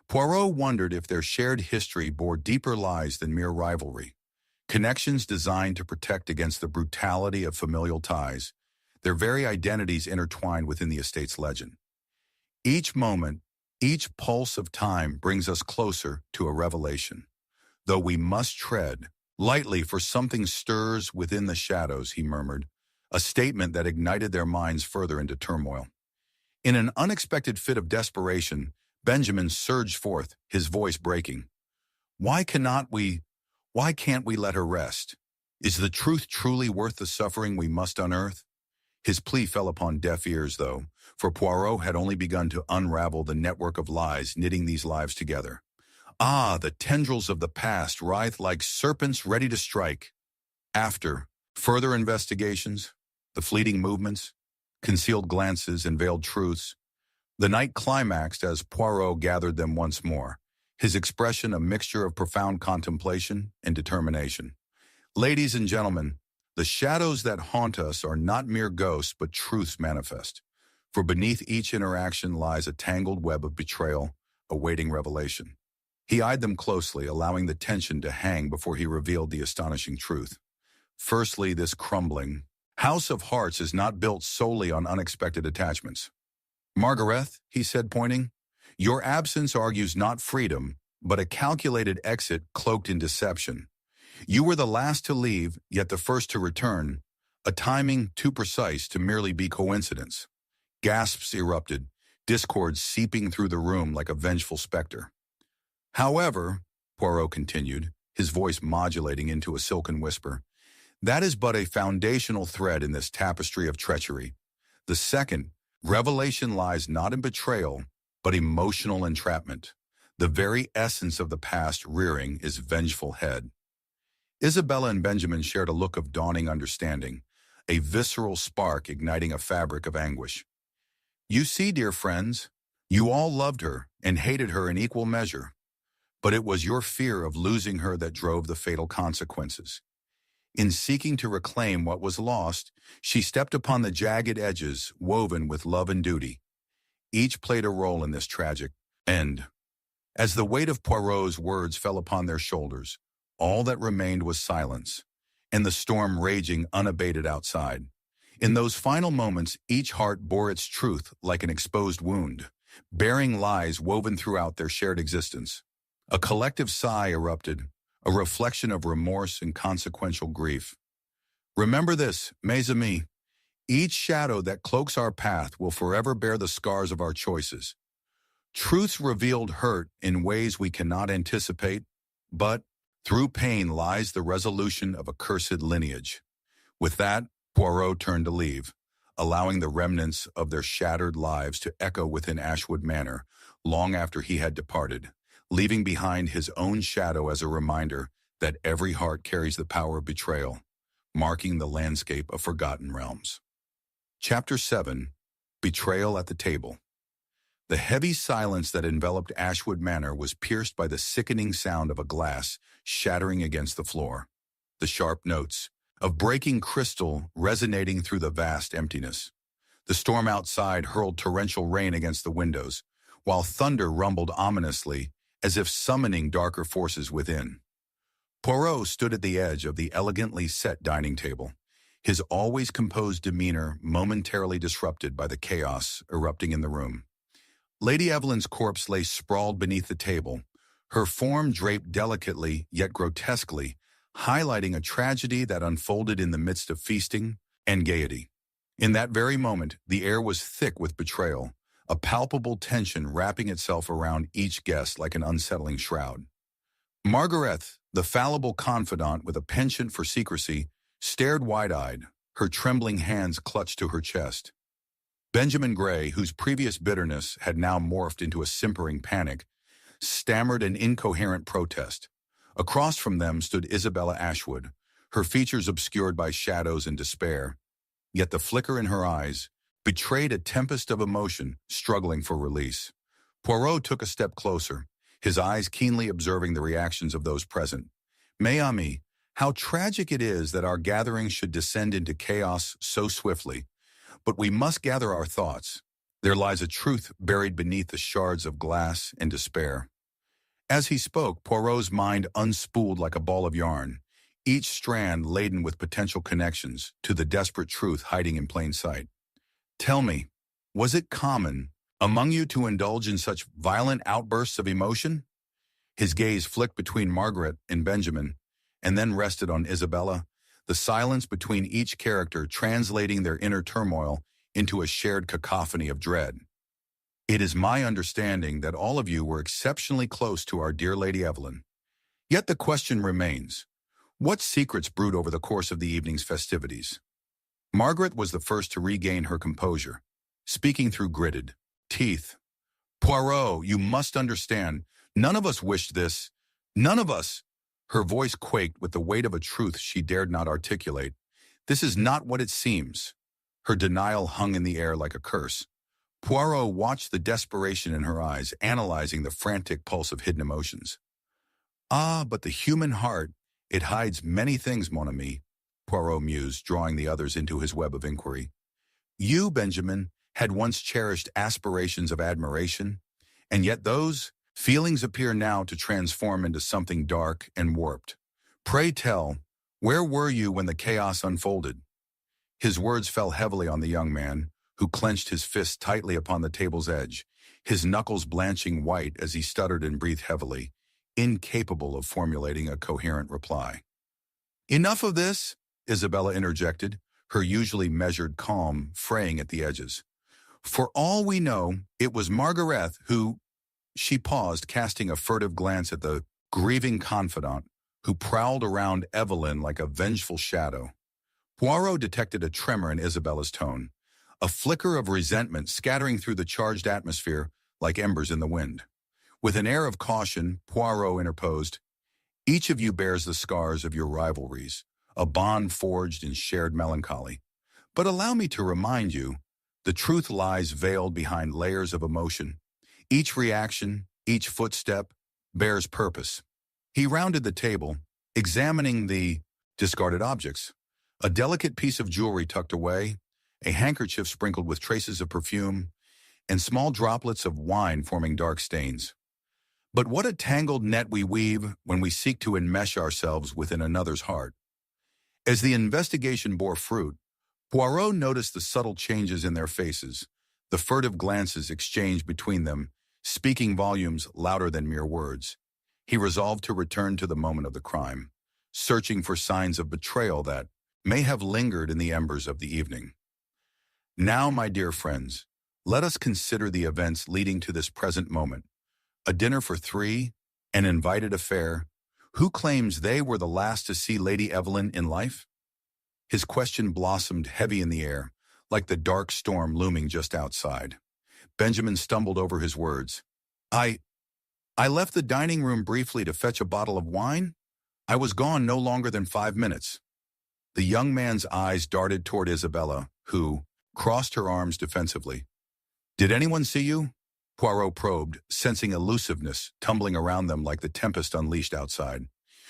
Poirot wondered if their shared history bore deeper lies than mere rivalry, connections designed to protect against the brutality of familial ties, their very identities intertwined within the estate's legend. Each moment, each pulse of time brings us closer to a revelation. Though we must tread lightly, for something stirs within the shadows, he murmured, a statement that ignited their minds further into turmoil. In an unexpected fit of desperation, Benjamin surged forth, his voice breaking. Why can't we let her rest? Is the truth truly worth the suffering we must unearth?" His plea fell upon deaf ears, though, for Poirot had only begun to unravel the network of lies knitting these lives together. Ah, the tendrils of the past writhed like serpents ready to strike. After further investigations, the fleeting movements, concealed glances, and veiled truths, the night climaxed as Poirot gathered them once more, his expression a mixture of profound contemplation and determination. "Ladies and gentlemen, the shadows that haunt us are not mere ghosts, but truths manifest. For beneath each interaction lies a tangled web of betrayal, awaiting revelation." He eyed them closely, allowing the tension to hang before he revealed the astonishing truth. Firstly, this crumbling house of hearts is not built solely on unexpected attachments. "Margaret," he said, pointing, "your absence argues not freedom, but a calculated exit cloaked in deception. You were the last to leave, yet the first to return, a timing too precise to merely be coincidence." Gasps erupted, discord seeping through the room like a vengeful specter. "However," Poirot continued, his voice modulating into a silken whisper. That is but a foundational thread in this tapestry of treachery. The second, revelation lies not in betrayal, but emotional entrapment. The very essence of the past rearing is vengeful head. Isabella and Benjamin shared a look of dawning understanding, a visceral spark igniting a fabric of anguish. You see, dear friends, you all loved her and hated her in equal measure, but it was your fear of losing her that drove the fatal consequences. In seeking to reclaim what was lost, she stepped upon the jagged edges woven with love and duty. Each played a role in this tragic end. As the weight of Poirot's words fell upon their shoulders, all that remained was silence, and the storm raging unabated outside. In those final moments, each heart bore its truth like an exposed wound, bearing lies woven throughout their shared existence. A collective sigh erupted, a reflection of remorse and consequential grief. Remember this, mes amis, each shadow that cloaks our path will forever bear the scars of our choices. Truths revealed hurt in ways we cannot anticipate, but through pain lies the resolution of a cursed lineage. With that, Poirot turned to leave, allowing the remnants of their shattered lives to echo within Ashwood Manor long after he had departed, leaving behind his own shadow as a reminder that every heart carries the power of betrayal, marking the landscape of forgotten realms. Chapter 7. Betrayal at the Table. The heavy silence that enveloped Ashwood Manor was pierced by the sickening sound of a glass shattering against the floor, the sharp notes of breaking crystal resonating through the vast emptiness. The storm outside hurled torrential rain against the windows, while thunder rumbled ominously as if summoning darker forces within. Poirot stood at the edge of the elegantly set dining table, his always composed demeanor momentarily disrupted by the chaos erupting in the room. Lady Evelyn's corpse lay sprawled beneath the table, her form draped delicately yet grotesquely, highlighting a tragedy that unfolded in the midst of feasting and gaiety. In that very moment, the air was thick with betrayal, a palpable tension wrapping itself around each guest like an unsettling shroud. Margaret, the fallible confidant with a penchant for secrecy, stared wide-eyed, her trembling hands clutched to her chest. Benjamin Gray, whose previous bitterness had now morphed into a simpering panic, stammered an incoherent protest. Across from them stood Isabella Ashwood, her features obscured by shadows and despair, yet the flicker in her eyes betrayed a tempest of emotion struggling for release. Poirot took a step closer, his eyes keenly observing the reactions of those present. Mes amis, how tragic it is that our gathering should descend into chaos so swiftly. But we must gather our thoughts. There lies a truth buried beneath the shards of glass and despair. As he spoke, Poirot's mind unspooled like a ball of yarn, each strand laden with potential connections to the desperate truth hiding in plain sight. Tell me, was it common among you to indulge in such violent outbursts of emotion? His gaze flicked between Margaret and Benjamin, and then rested on Isabella, the silence between each character translating their inner turmoil into a shared cacophony of dread. It is my understanding that all of you were exceptionally close to our dear Lady Evelyn. Yet the question remains, what secrets brood over the course of the evening's festivities? Margaret was the first to regain her composure, speaking through gritted teeth. Poirot, you must understand, none of us wished this. None of us. Her voice quaked with the weight of a truth she dared not articulate. This is not what it seems. Her denial hung in the air like a curse. Poirot watched the desperation in her eyes, analyzing the frantic pulse of hidden emotions. Ah, but the human heart, it hides many things, mon ami, Poirot mused, drawing the others into his web of inquiry. You, Benjamin, had once cherished aspirations of admiration, and yet those feelings appear now to transform into something dark and warped. Pray tell, where were you when the chaos unfolded? His words fell heavily on the young man, who clenched his fist tightly upon the table's edge, his knuckles blanching white as he stuttered and breathed heavily, incapable of formulating a coherent reply. Enough of this, Isabella interjected, her usually measured calm fraying at the edges. For all we know, it was Margaret who... She paused, casting a furtive glance at the grieving confidant who prowled around Evelyn like a vengeful shadow. Poirot detected a tremor in Isabella's tone, a flicker of resentment scattering through the charged atmosphere like embers in the wind. With an air of caution, Poirot interposed, "Each of you bears the scars of your rivalries, a bond forged in shared melancholy. But allow me to remind you, the truth lies veiled behind layers of emotion. Each reaction, each footstep, bears purpose." He rounded the table, examining the discarded objects. A delicate piece of jewelry tucked away, a handkerchief sprinkled with traces of perfume, and small droplets of wine forming dark stains. But what a tangled net we weave when we seek to enmesh ourselves within another's heart. As the investigation bore fruit, Poirot noticed the subtle changes in their faces, the furtive glances exchanged between them, speaking volumes louder than mere words. He resolved to return to the moment of the crime, searching for signs of betrayal that may have lingered in the embers of the evening. Now, my dear friends, let us consider the events leading to this present moment. A dinner for three, an invited affair. Who claims they were the last to see Lady Evelyn in life? His question blossomed heavy in the air, like the dark storm looming just outside. Benjamin stumbled over his words. I left the dining room briefly to fetch a bottle of wine. I was gone no longer than 5 minutes. The young man's eyes darted toward Isabella, who crossed her arms defensively. Did anyone see you? Poirot probed, sensing elusiveness tumbling around them like the tempest unleashed outside.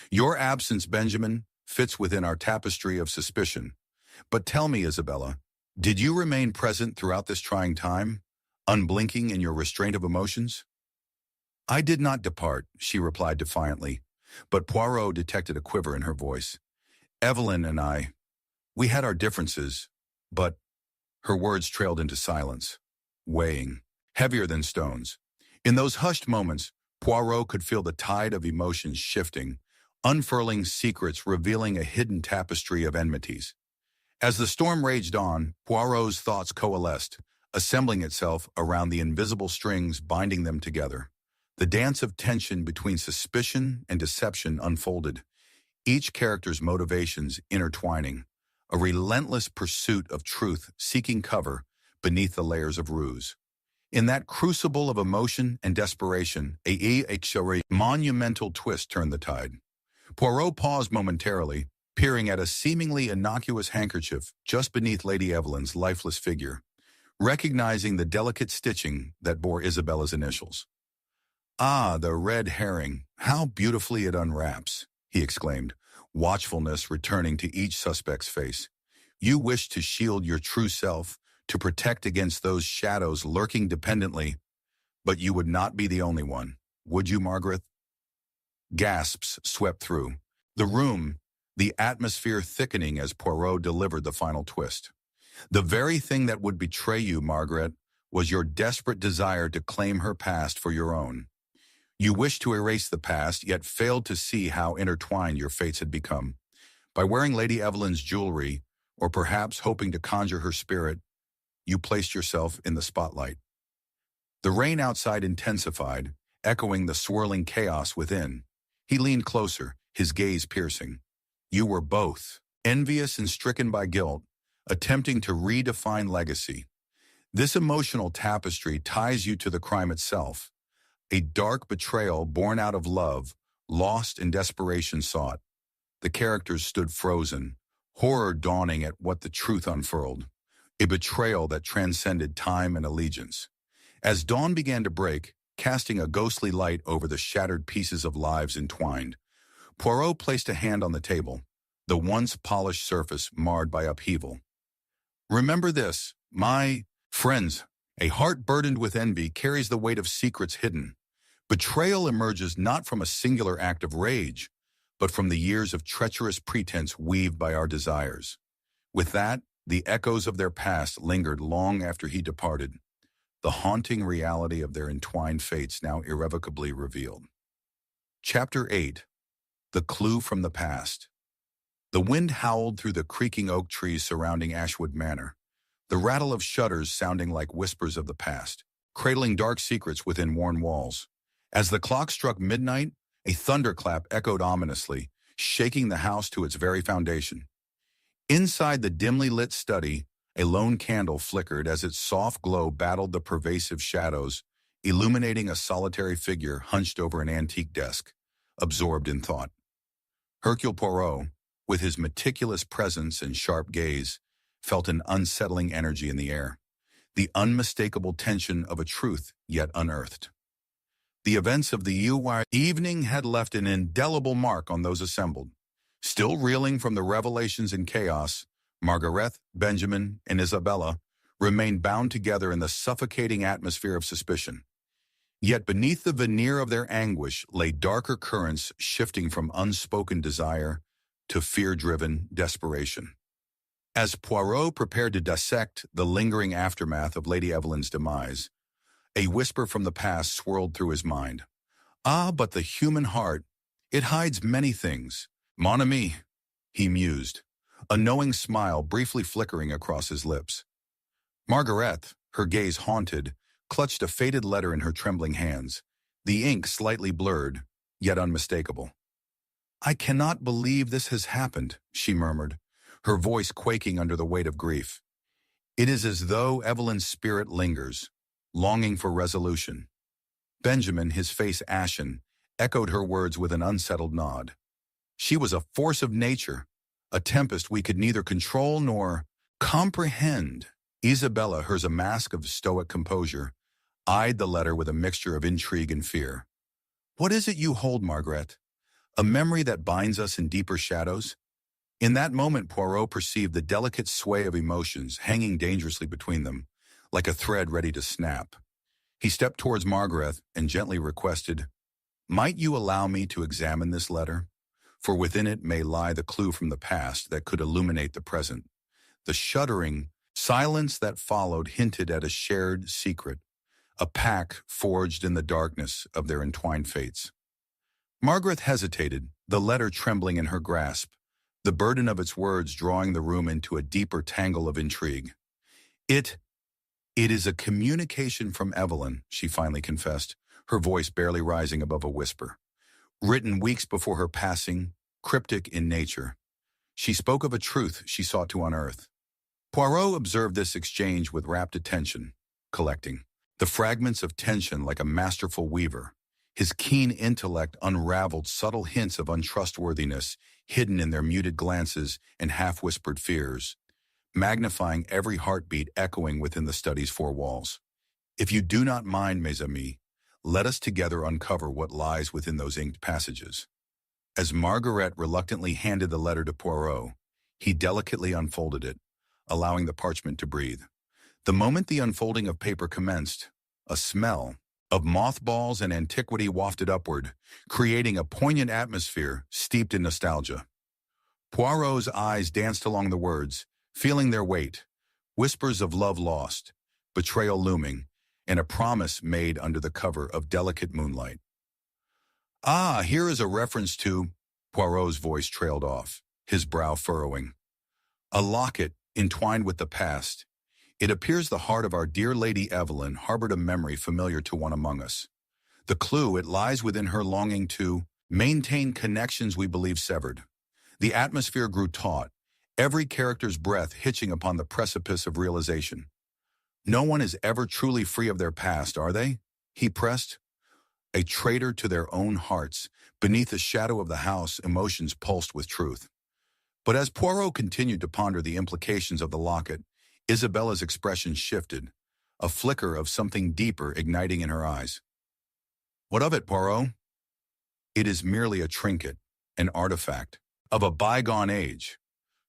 Your absence, Benjamin, fits within our tapestry of suspicion. But tell me, Isabella, did you remain present throughout this trying time, unblinking in your restraint of emotions? I did not depart, she replied defiantly, but Poirot detected a quiver in her voice. Evelyn and I, we had our differences, but her words trailed into silence, weighing, heavier than stones. In those hushed moments, Poirot could feel the tide of emotions shifting, unfurling secrets revealing a hidden tapestry of enmities. As the storm raged on, Poirot's thoughts coalesced, assembling itself around the invisible strings binding them together. The dance of tension between suspicion and deception unfolded, each character's motivations intertwining, a relentless pursuit of truth seeking cover beneath the layers of ruse. In that crucible of emotion and desperation, a monumental twist turned the tide. Poirot paused momentarily, peering at a seemingly innocuous handkerchief just beneath Lady Evelyn's lifeless figure, recognizing the delicate stitching that bore Isabella's initials. Ah, the red herring, how beautifully it unwraps, he exclaimed, watchfulness returning to each suspect's face. You wish to shield your true self, to protect against those shadows lurking dependently, but you would not be the only one, would you, Margaret? Gasps swept through the room, the atmosphere thickening as Poirot delivered the final twist. The very thing that would betray you, Margaret, was your desperate desire to claim her past for your own. You wished to erase the past, yet failed to see how intertwined your fates had become. By wearing Lady Evelyn's jewelry, or perhaps hoping to conjure her spirit, you placed yourself in the spotlight. The rain outside intensified, echoing the swirling chaos within. He leaned closer, his gaze piercing. You were both, envious and stricken by guilt, attempting to redefine legacy. This emotional tapestry ties you to the crime itself, a dark betrayal born out of love, lost in desperation sought. The characters stood frozen, horror dawning at what the truth unfurled, a betrayal that transcended time and allegiance. As dawn began to break, casting a ghostly light over the shattered pieces of lives entwined, Poirot placed a hand on the table, the once polished surface marred by upheaval. Remember this, my friends, a heart burdened with envy carries the weight of secrets hidden. Betrayal emerges not from a singular act of rage, but from the years of treacherous pretense weaved by our desires. With that, the echoes of their past lingered long after he departed, the haunting reality of their entwined fates now irrevocably revealed. Chapter 8. The Clue from the Past. The wind howled through the creaking oak trees surrounding Ashwood Manor, the rattle of shutters sounding like whispers of the past, cradling dark secrets within worn walls. As the clock struck midnight, A thunderclap echoed ominously, shaking the house to its very foundation. Inside the dimly lit study, a lone candle flickered as its soft glow battled the pervasive shadows, illuminating a solitary figure hunched over an antique desk, absorbed in thought. Hercule Poirot, with his meticulous presence and sharp gaze, felt an unsettling energy in the air, the unmistakable tension of a truth yet unearthed. The events of the evening had left an indelible mark on those assembled. Still reeling from the revelations and chaos, Margaret, Benjamin, and Isabella remained bound together in the suffocating atmosphere of suspicion. Yet beneath the veneer of their anguish lay darker currents shifting from unspoken desire to fear-driven desperation. As Poirot prepared to dissect the lingering aftermath of Lady Evelyn's demise, a whisper from the past swirled through his mind. Ah, but the human heart, it hides many things. Mon ami, he mused, a knowing smile briefly flickering across his lips. Margaret, her gaze haunted, clutched a faded letter in her trembling hands, the ink slightly blurred, yet unmistakable. I cannot believe this has happened, she murmured, her voice quaking under the weight of grief. It is as though Evelyn's spirit lingers, longing for resolution. Benjamin, his face ashen, echoed her words with an unsettled nod. She was a force of nature, a tempest we could neither control nor comprehend. Isabella, hers a mask of stoic composure, eyed the letter with a mixture of intrigue and fear. What is it you hold, Margaret? A memory that binds us in deeper shadows? In that moment, Poirot perceived the delicate sway of emotions hanging dangerously between them, like a thread ready to snap. He stepped towards Margaret and gently requested, Might you allow me to examine this letter? For within it may lie the clue from the past that could illuminate the present. The shuddering silence that followed hinted at a shared secret, a pact forged in the darkness of their entwined fates. Margaret hesitated, the letter trembling in her grasp, the burden of its words drawing the room into a deeper tangle of intrigue. It is a communication from Evelyn, she finally confessed, her voice barely rising above a whisper. Written weeks before her passing, cryptic in nature. She spoke of a truth she sought to unearth. Poirot observed this exchange with rapt attention, collecting the fragments of tension like a masterful weaver. His keen intellect unraveled subtle hints of untrustworthiness hidden in their muted glances and half-whispered fears, magnifying every heartbeat echoing within the study's four walls. If you do not mind, mes amis, let us together uncover what lies within those inked passages. As Margaret reluctantly handed the letter to Poirot, he delicately unfolded it, allowing the parchment to breathe. The moment the unfolding of paper commenced, a smell of mothballs and antiquity wafted upward, creating a poignant atmosphere steeped in nostalgia. Poirot's eyes danced along the words, feeling their weight, whispers of love lost, betrayal looming, and a promise made under the cover of delicate moonlight. Ah, here is a reference to, Poirot's voice trailed off, his brow furrowing. A locket entwined with the past. It appears the heart of our dear Lady Evelyn harbored a memory familiar to one among us. The clue, it lies within her longing to maintain connections we believe severed. The atmosphere grew taut, every character's breath hitching upon the precipice of realization. No one is ever truly free of their past, are they? He pressed. A traitor to their own hearts, beneath the shadow of the house, emotions pulsed with truth. But as Poirot continued to ponder the implications of the locket, Isabella's expression shifted, a flicker of something deeper igniting in her eyes. What of it, Poirot? It is merely a trinket, an artifact, of a bygone age.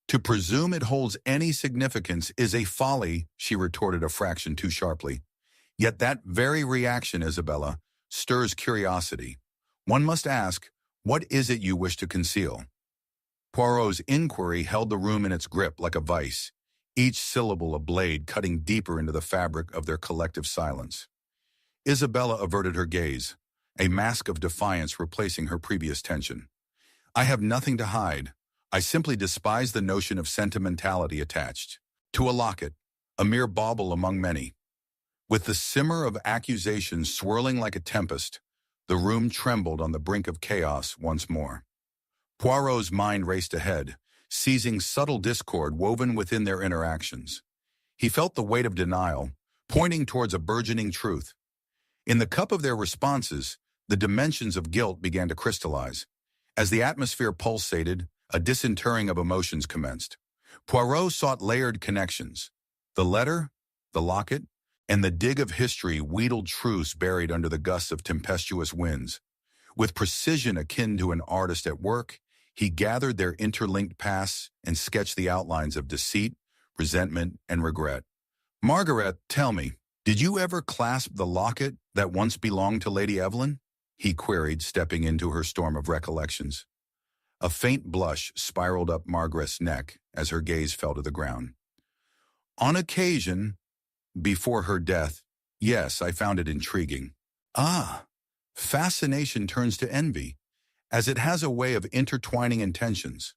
To presume it holds any significance is a folly, she retorted a fraction too sharply. Yet that very reaction, Isabella, stirs curiosity. One must ask, what is it you wish to conceal? Poirot's inquiry held the room in its grip like a vice, each syllable a blade cutting deeper into the fabric of their collective silence. Isabella averted her gaze, a mask of defiance replacing her previous tension. I have nothing to hide. I simply despise the notion of sentimentality attached to a locket, a mere bauble among many. With the simmer of accusation swirling like a tempest, The room trembled on the brink of chaos once more. Poirot's mind raced ahead, seizing subtle discord woven within their interactions. He felt the weight of denial, pointing towards a burgeoning truth. In the cup of their responses, the dimensions of guilt began to crystallize. As the atmosphere pulsated, a disinterring of emotions commenced. Poirot sought layered connections. The letter, the locket, and the dig of history wheedled truths buried under the gusts of tempestuous winds. With precision akin to an artist at work, he gathered their interlinked pasts and sketched the outlines of deceit, resentment, and regret. "Margaret, tell me, did you ever clasp the locket that once belonged to Lady Evelyn?" he queried, stepping into her storm of recollections. A faint blush spiraled up Margaret's neck as her gaze fell to the ground. "On occasion, before her death, yes, I found it intriguing." "Ah, fascination turns to envy, as it has a way of intertwining intentions."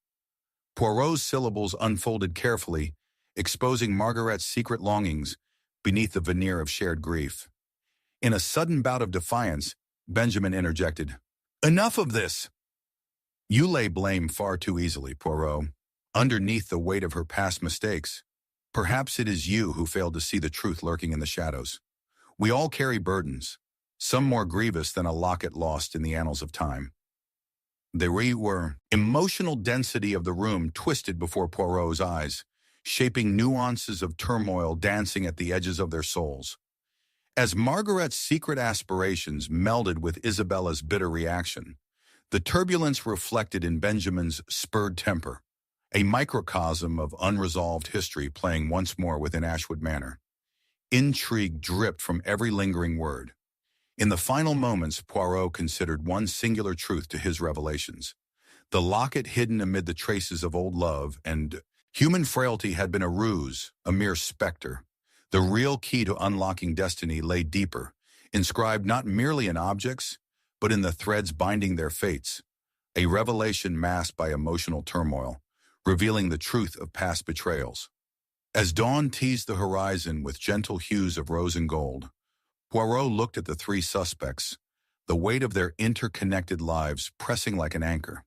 Poirot's syllables unfolded carefully, exposing Margaret's secret longings beneath the veneer of shared grief. In a sudden bout of defiance, Benjamin interjected, "Enough of this!" "You lay blame far too easily, Poirot, underneath the weight of her past mistakes. Perhaps it is you who failed to see the truth lurking in the shadows. We all carry burdens, some more grievous than a locket lost in the annals of time." The emotional density of the room twisted before Poirot's eyes, shaping nuances of turmoil dancing at the edges of their souls. As Margaret's secret aspirations melded with Isabella's bitter reaction, the turbulence reflected in Benjamin's spurred temper, a microcosm of unresolved history playing once more within Ashwood Manor. Intrigue dripped from every lingering word. In the final moments, Poirot considered one singular truth to his revelations. The locket hidden amid the traces of old love and human frailty had been a ruse, a mere specter. The real key to unlocking destiny lay deeper, inscribed not merely in objects, but in the threads binding their fates, a revelation masked by emotional turmoil, revealing the truth of past betrayals. As dawn teased the horizon with gentle hues of rose and gold, Poirot looked at the three suspects, the weight of their interconnected lives pressing like an anchor.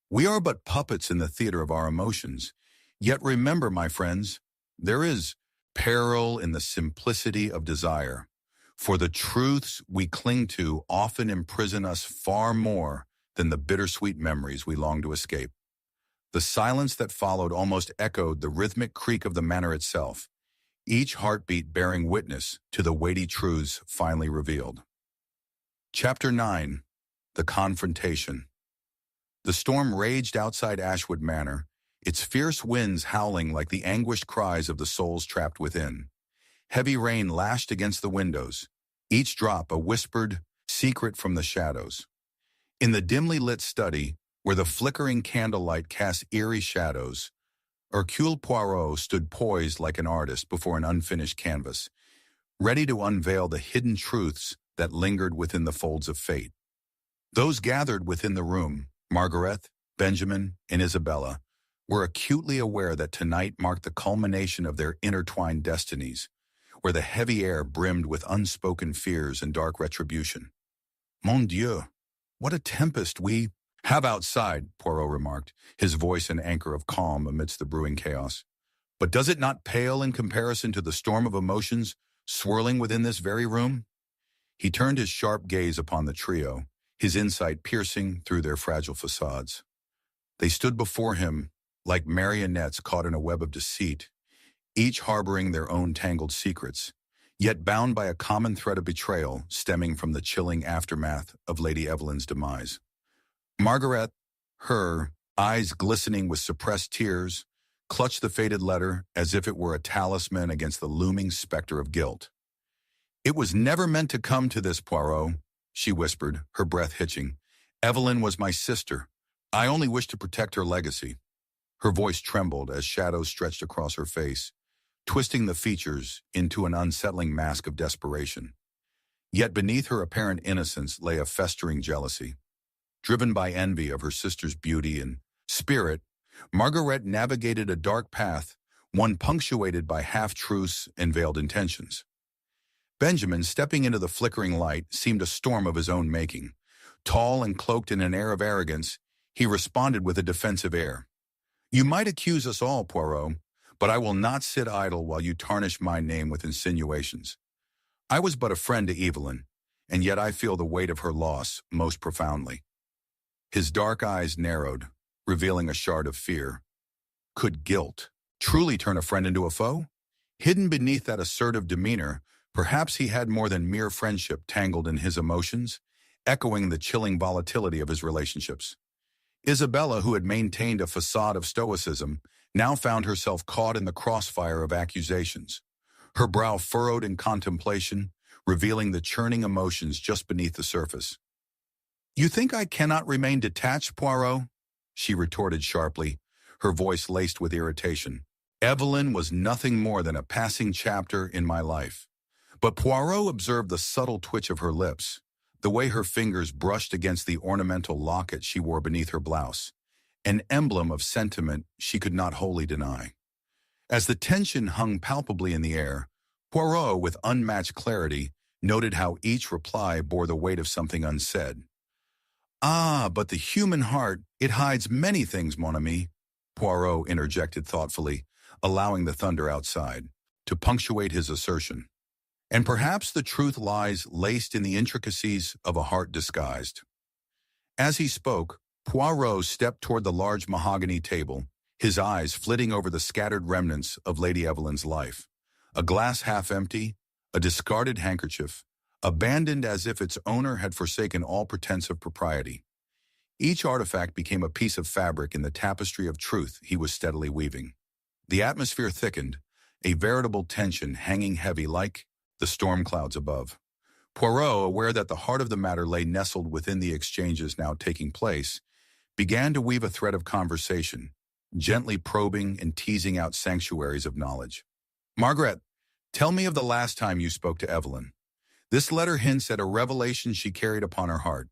"We are but puppets in the theater of our emotions. Yet remember, my friends, there is peril in the simplicity of desire, for the truths we cling to often imprison us far more than the bittersweet memories we long to escape." The silence that followed almost echoed the rhythmic creak of the manor itself, each heartbeat bearing witness to the weighty truths finally revealed. Chapter 9. The Confrontation. The storm raged outside Ashwood Manor, its fierce winds howling like the anguished cries of the souls trapped within. Heavy rain lashed against the windows, each drop a whispered secret from the shadows. In the dimly lit study, where the flickering candlelight cast eerie shadows, Hercule Poirot stood poised like an artist before an unfinished canvas, ready to unveil the hidden truths that lingered within the folds of fate. Those gathered within the room, Margaret, Benjamin, and Isabella, were acutely aware that tonight marked the culmination of their intertwined destinies, where the heavy air brimmed with unspoken fears and dark retribution. "Mon Dieu, what a tempest we have outside," Poirot remarked, his voice an anchor of calm amidst the brewing chaos. "But does it not pale in comparison to the storm of emotions swirling within this very room?" He turned his sharp gaze upon the trio, his insight piercing through their fragile facades. They stood before him like marionettes caught in a web of deceit, each harboring their own tangled secrets, yet bound by a common thread of betrayal stemming from the chilling aftermath of Lady Evelyn's demise. Margaret, her eyes glistening with suppressed tears, clutched the faded letter as if it were a talisman against the looming specter of guilt. "It was never meant to come to this, Poirot," she whispered, her breath hitching. "Evelyn was my sister. I only wish to protect her legacy." Her voice trembled as shadows stretched across her face, twisting the features into an unsettling mask of desperation. Yet beneath her apparent innocence lay a festering jealousy. Driven by envy of her sister's beauty and spirit, Margaret navigated a dark path, one punctuated by half-truths and veiled intentions. Benjamin, stepping into the flickering light, seemed a storm of his own making. Tall and cloaked in an air of arrogance, he responded with a defensive air. "You might accuse us all, Poirot, but I will not sit idle while you tarnish my name with insinuations. I was but a friend to Evelyn, and yet I feel the weight of her loss most profoundly." His dark eyes narrowed, revealing a shard of fear. Could guilt truly turn a friend into a foe? Hidden beneath that assertive demeanor, perhaps he had more than mere friendship tangled in his emotions, echoing the chilling volatility of his relationships. Isabella, who had maintained a facade of stoicism, now found herself caught in the crossfire of accusations. Her brow furrowed in contemplation, revealing the churning emotions just beneath the surface. "You think I cannot remain detached, Poirot?" she retorted sharply, her voice laced with irritation. "Evelyn was nothing more than a passing chapter in my life." But Poirot observed the subtle twitch of her lips, the way her fingers brushed against the ornamental locket she wore beneath her blouse, an emblem of sentiment she could not wholly deny. As the tension hung palpably in the air, Poirot, with unmatched clarity, noted how each reply bore the weight of something unsaid. "Ah, but the human heart, it hides many things, mon ami," Poirot interjected thoughtfully, allowing the thunder outside to punctuate his assertion. "And perhaps the truth lies laced in the intricacies of a heart disguised." As he spoke, Poirot stepped toward the large mahogany table, his eyes flitting over the scattered remnants of Lady Evelyn's life. A glass half empty, a discarded handkerchief, abandoned as if its owner had forsaken all pretense of propriety. Each artifact became a piece of fabric in the tapestry of truth he was steadily weaving. The atmosphere thickened, a veritable tension hanging heavy like the storm clouds above. Poirot, aware that the heart of the matter lay nestled within the exchanges now taking place, began to weave a thread of conversation, gently probing and teasing out sanctuaries of knowledge. "Margaret, tell me of the last time you spoke to Evelyn. This letter hints at a revelation she carried upon her heart."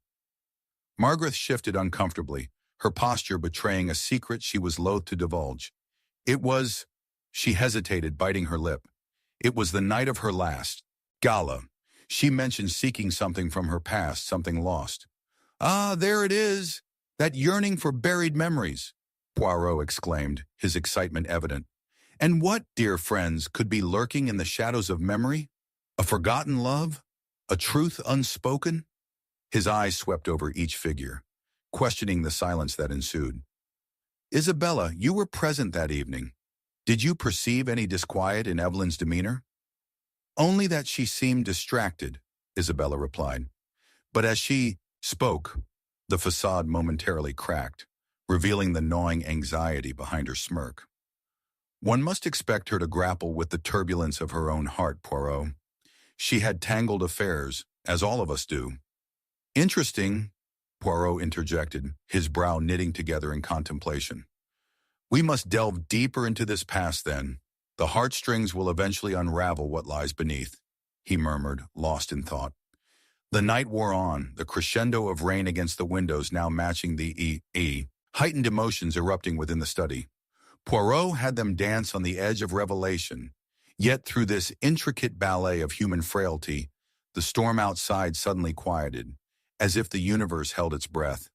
Margaret shifted uncomfortably, her posture betraying a secret she was loath to divulge. "It was—" She hesitated, biting her lip. "It was the night of her last gala. She mentioned seeking something from her past, something lost." "Ah, there it is! That yearning for buried memories," Poirot exclaimed, his excitement evident. "And what, dear friends, could be lurking in the shadows of memory? A forgotten love? A truth unspoken?" His eyes swept over each figure, questioning the silence that ensued. "Isabella, you were present that evening. Did you perceive any disquiet in Evelyn's demeanor?" "Only that she seemed distracted," Isabella replied. But as she spoke, the facade momentarily cracked, revealing the gnawing anxiety behind her smirk. "One must expect her to grapple with the turbulence of her own heart, Poirot. She had tangled affairs, as all of us do." "Interesting," Poirot interjected, his brow knitting together in contemplation. "We must delve deeper into this past then. The heartstrings will eventually unravel what lies beneath," he murmured, lost in thought. The night wore on, the crescendo of rain against the windows now matching the heightened emotions erupting within the study. Poirot had them dance on the edge of revelation, yet through this intricate ballet of human frailty, the storm outside suddenly quieted, as if the universe held its breath.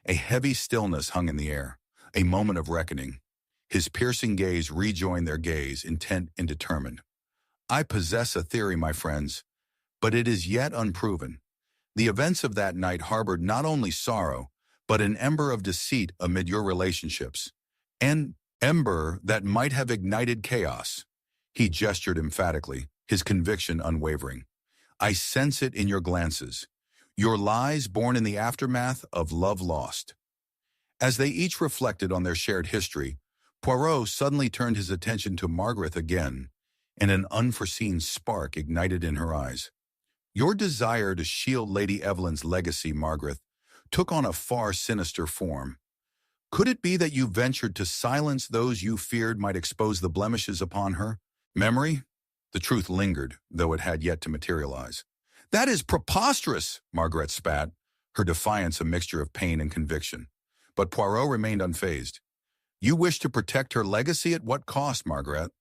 A heavy stillness hung in the air, a moment of reckoning. His piercing gaze rejoined their gaze, intent and determined. "I possess a theory, my friends, but it is yet unproven. The events of that night harbored not only sorrow, but an ember of deceit amid your relationships. An ember that might have ignited chaos." He gestured emphatically, his conviction unwavering. "I sense it in your glances. Your lies born in the aftermath of love lost." As they each reflected on their shared history, Poirot suddenly turned his attention to Margaret again, and an unforeseen spark ignited in her eyes. "Your desire to shield Lady Evelyn's legacy, Margaret, took on a far sinister form. Could it be that you ventured to silence those you feared might expose the blemishes upon her memory?" The truth lingered, though it had yet to materialize. "That is preposterous," Margaret spat, her defiance a mixture of pain and conviction. But Poirot remained unfazed. "You wish to protect her legacy at what cost, Margaret?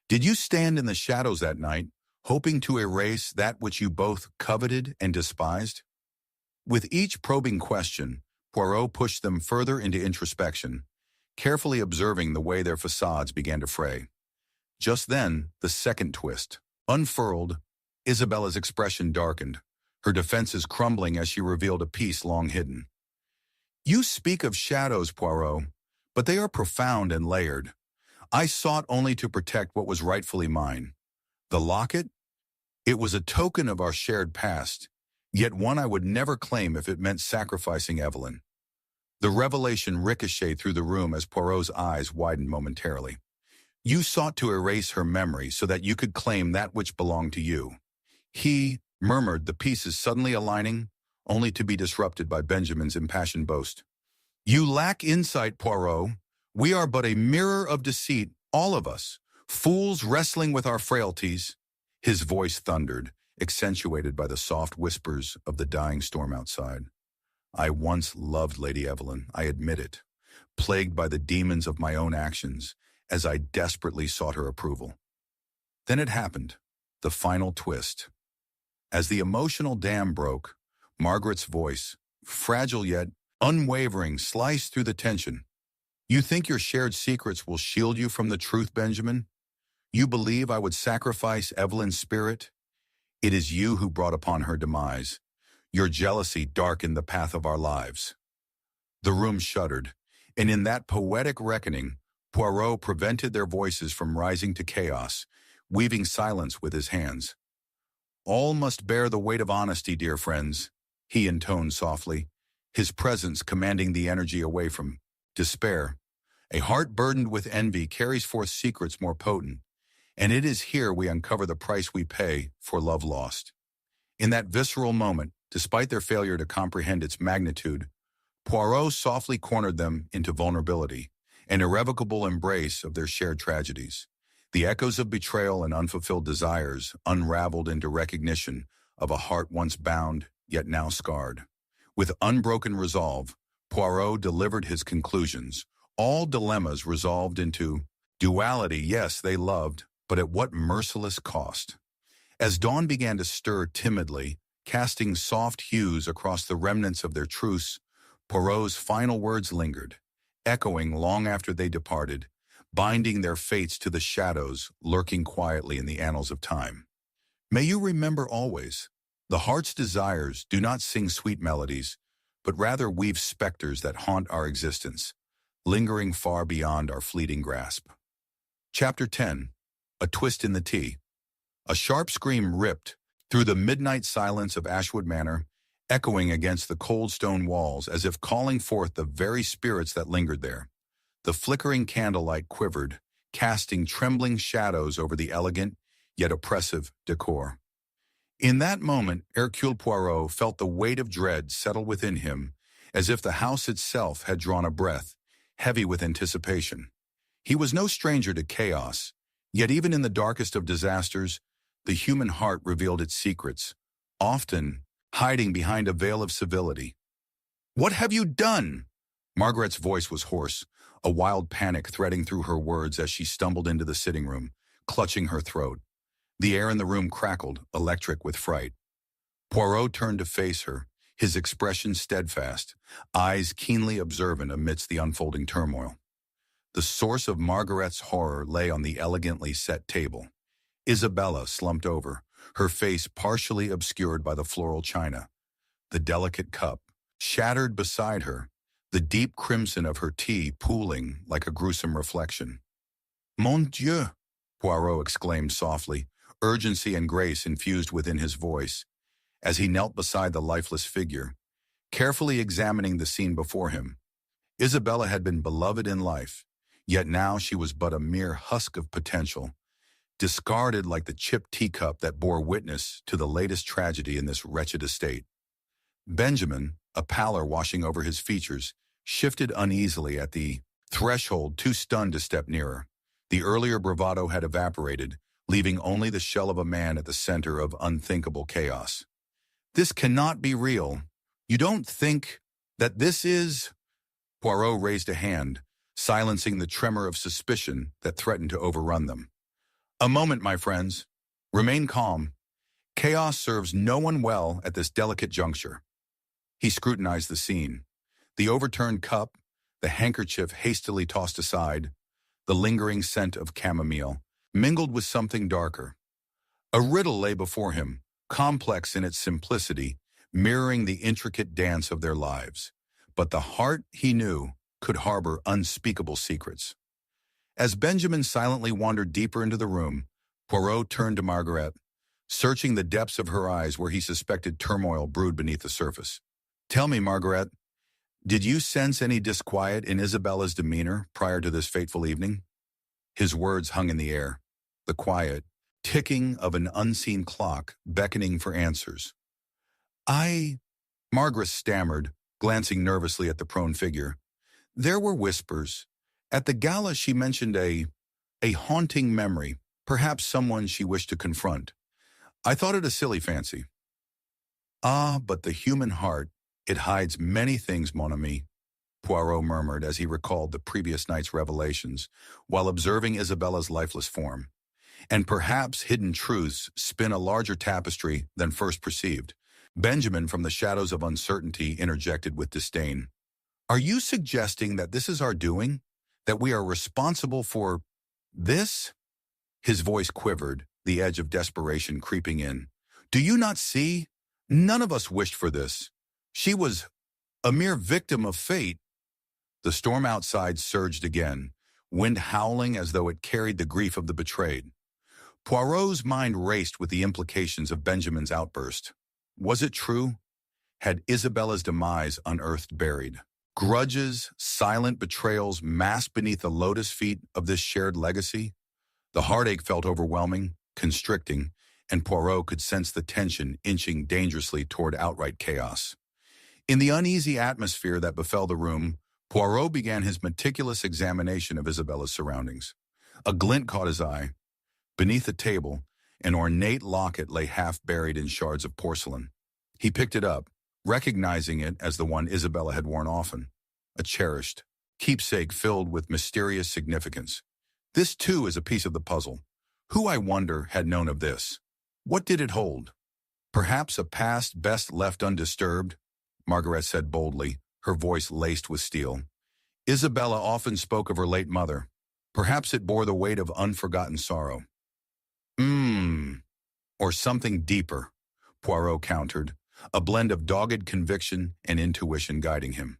Did you stand in the shadows that night, hoping to erase that which you both coveted and despised? With each probing question, Poirot pushed them further into introspection, carefully observing the way their facades began to fray. Just then, the second twist. Unfurled, Isabella's expression darkened, her defenses crumbling as she revealed a piece long hidden. You speak of shadows, Poirot, but they are profound and layered. I sought only to protect what was rightfully mine. The locket? It was a token of our shared past, yet one I would never claim if it meant sacrificing Evelyn. The revelation ricocheted through the room as Poirot's eyes widened momentarily. You sought to erase her memory so that you could claim that which belonged to you. He murmured, the pieces suddenly aligning, only to be disrupted by Benjamin's impassioned boast. You lack insight, Poirot. We are but a mirror of deceit, all of us, fools wrestling with our frailties. His voice thundered, accentuated by the soft whispers of the dying storm outside. I once loved Lady Evelyn, I admit it, plagued by the demons of my own actions, as I desperately sought her approval. Then it happened, the final twist. As the emotional dam broke, Margaret's voice, fragile yet unwavering, sliced through the tension. You think your shared secrets will shield you from the truth, Benjamin? You believe I would sacrifice Evelyn's spirit? It is you who brought upon her demise. Your jealousy darkened the path of our lives. The room shuddered, and in that poetic reckoning, Poirot prevented their voices from rising to chaos, weaving silence with his hands. All must bear the weight of honesty, dear friends, he intoned softly, his presence commanding the energy away from despair. A heart burdened with envy carries forth secrets more potent, and it is here we uncover the price we pay for love lost. In that visceral moment, despite their failure to comprehend its magnitude, Poirot softly cornered them into vulnerability, an irrevocable embrace of their shared tragedies. The echoes of betrayal and unfulfilled desires unraveled into recognition of a heart once bound, yet now scarred. With unbroken resolve, Poirot delivered his conclusions, all dilemmas resolved into duality. Yes, they loved, but at what merciless cost? As dawn began to stir timidly, casting soft hues across the remnants of their truce, Poirot's final words lingered, echoing long after they departed, binding their fates to the shadows lurking quietly in the annals of time. May you remember always, the heart's desires do not sing sweet melodies, but rather weave specters that haunt our existence, lingering far beyond our fleeting grasp. Chapter 10. A Twist in the Tea. A sharp scream ripped through the midnight silence of Ashwood Manor, echoing against the cold stone walls as if calling forth the very spirits that lingered there. The flickering candlelight quivered, casting trembling shadows over the elegant, yet oppressive decor. In that moment, Hercule Poirot felt the weight of dread settle within him, as if the house itself had drawn a breath, heavy with anticipation. He was no stranger to chaos, yet even in the darkest of disasters, the human heart revealed its secrets, often hiding behind a veil of civility. "What have you done?" Margaret's voice was hoarse, a wild panic threading through her words as she stumbled into the sitting room, clutching her throat. The air in the room crackled, electric with fright. Poirot turned to face her, his expression steadfast, eyes keenly observant amidst the unfolding turmoil. The source of Margaret's horror lay on the elegantly set table. Isabella slumped over, her face partially obscured by the floral china. The delicate cup, shattered beside her, the deep crimson of her tea pooling like a gruesome reflection. "Mon Dieu!" Poirot exclaimed softly, urgency and grace infused within his voice, as he knelt beside the lifeless figure, carefully examining the scene before him. Isabella had been beloved in life, yet now she was but a mere husk of potential, discarded like the chipped teacup that bore witness to the latest tragedy in this wretched estate. Benjamin, a pallor washing over his features, shifted uneasily at the threshold, too stunned to step nearer. The earlier bravado had evaporated, leaving only the shell of a man at the center of unthinkable chaos. "This cannot be real. You don't think that this is—" Poirot raised a hand, silencing the tremor of suspicion that threatened to overrun them. "A moment, my friends. Remain calm. Chaos serves no one well at this delicate juncture. He scrutinized the scene. The overturned cup, the handkerchief hastily tossed aside, the lingering scent of chamomile, mingled with something darker. A riddle lay before him, complex in its simplicity, mirroring the intricate dance of their lives. But the heart, he knew, could harbor unspeakable secrets. As Benjamin silently wandered deeper into the room, Poirot turned to Margaret, searching the depths of her eyes where he suspected turmoil brewed beneath the surface. Tell me, Margaret, did you sense any disquiet in Isabella's demeanor prior to this fateful evening? His words hung in the air, the quiet ticking of an unseen clock beckoning for answers. Margaret stammered, glancing nervously at the prone figure. There were whispers. At the gala she mentioned a haunting memory, perhaps someone she wished to confront. I thought it a silly fancy. Ah, but the human heart, it hides many things, mon ami, Poirot murmured as he recalled the previous night's revelations, while observing Isabella's lifeless form. And perhaps hidden truths spin a larger tapestry than first perceived. Benjamin, from the shadows of uncertainty, interjected with disdain. Are you suggesting that this is our doing? That we are responsible for this? His voice quivered, the edge of desperation creeping in. Do you not see? None of us wished for this. She was a mere victim of fate. The storm outside surged again, wind howling as though it carried the grief of the betrayed. Poirot's mind raced with the implications of Benjamin's outburst. Was it true? Had Isabella's demise unearthed buried? Grudges, silent betrayals masked beneath the lotus feet of this shared legacy? The heartache felt overwhelming, constricting, and Poirot could sense the tension inching dangerously toward outright chaos. In the uneasy atmosphere that befell the room, Poirot began his meticulous examination of Isabella's surroundings. A glint caught his eye. Beneath the table, an ornate locket lay half buried in shards of porcelain. He picked it up, recognizing it as the one Isabella had worn often, a cherished keepsake filled with mysterious significance. This, too, is a piece of the puzzle. Who, I wonder, had known of this? What did it hold? Perhaps a past best left undisturbed, Margaret said boldly, her voice laced with steel. Isabella often spoke of her late mother. Perhaps it bore the weight of unforgotten sorrow. Or something deeper, Poirot countered, a blend of dogged conviction and intuition guiding him.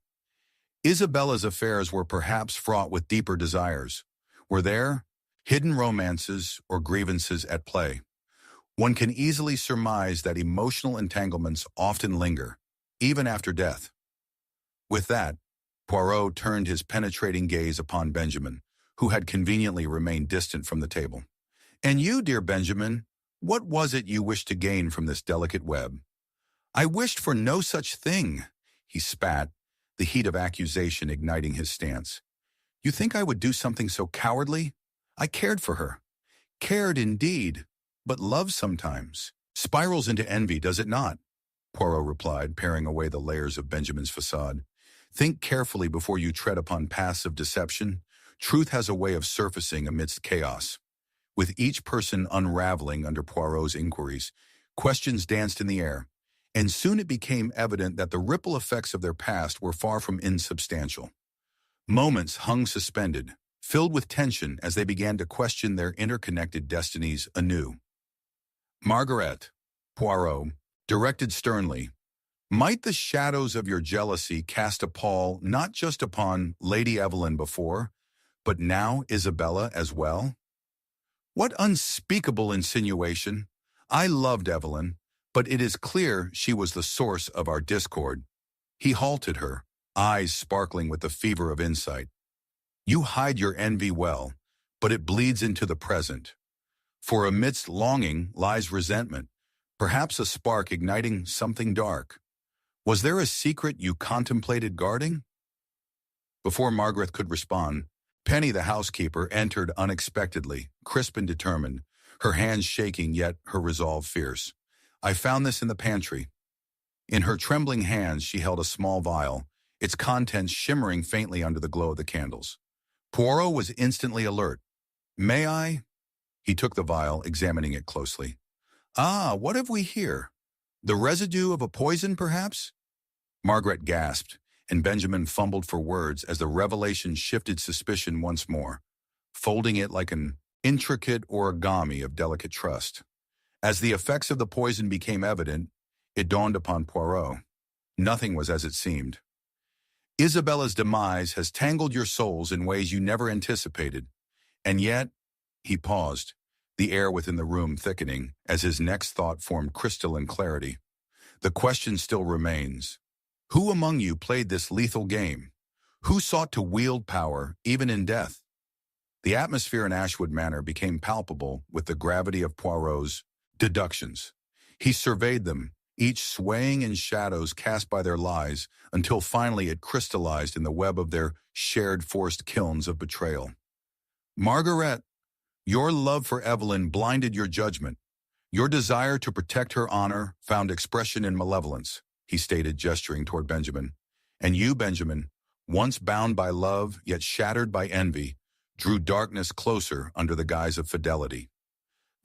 Isabella's affairs were perhaps fraught with deeper desires. Were there hidden romances or grievances at play? One can easily surmise that emotional entanglements often linger, even after death. With that, Poirot turned his penetrating gaze upon Benjamin, who had conveniently remained distant from the table. And you, dear Benjamin, what was it you wished to gain from this delicate web? I wished for no such thing, he spat, the heat of accusation igniting his stance. You think I would do something so cowardly? I cared for her. Cared indeed, but love sometimes spirals into envy, does it not? Poirot replied, paring away the layers of Benjamin's facade. Think carefully before you tread upon paths of deception. Truth has a way of surfacing amidst chaos. With each person unraveling under Poirot's inquiries, questions danced in the air, and soon it became evident that the ripple effects of their past were far from insubstantial. Moments hung suspended, filled with tension as they began to question their interconnected destinies anew. Margaret, Poirot directed sternly, might the shadows of your jealousy cast a pall not just upon Lady Evelyn before, but now Isabella as well? What unspeakable insinuation! I loved Evelyn, but it is clear she was the source of our discord. He halted her, eyes sparkling with the fever of insight. You hide your envy well, but it bleeds into the present. For amidst longing lies resentment, perhaps a spark igniting something dark. Was there a secret you contemplated guarding? Before Margaret could respond, Penny, the housekeeper, entered unexpectedly, crisp and determined, her hands shaking yet her resolve fierce. I found this in the pantry. In her trembling hands she held a small vial, its contents shimmering faintly under the glow of the candles. Poirot was instantly alert. May I? He took the vial, examining it closely. Ah, what have we here? The residue of a poison, perhaps? Margaret gasped, and Benjamin fumbled for words as the revelation shifted suspicion once more, folding it like an intricate origami of delicate trust. As the effects of the poison became evident, it dawned upon Poirot. Nothing was as it seemed. Isabella's demise has tangled your souls in ways you never anticipated. And yet, he paused, the air within the room thickening as his next thought formed crystalline clarity. The question still remains. Who among you played this lethal game? Who sought to wield power, even in death? The atmosphere in Ashwood Manor became palpable with the gravity of Poirot's deductions. He surveyed them, each swaying in shadows cast by their lies, until finally it crystallized in the web of their shared forced kilns of betrayal. Margaret, your love for Evelyn blinded your judgment. Your desire to protect her honor found expression in malevolence, he stated, gesturing toward Benjamin. And you, Benjamin, once bound by love, yet shattered by envy, drew darkness closer under the guise of fidelity.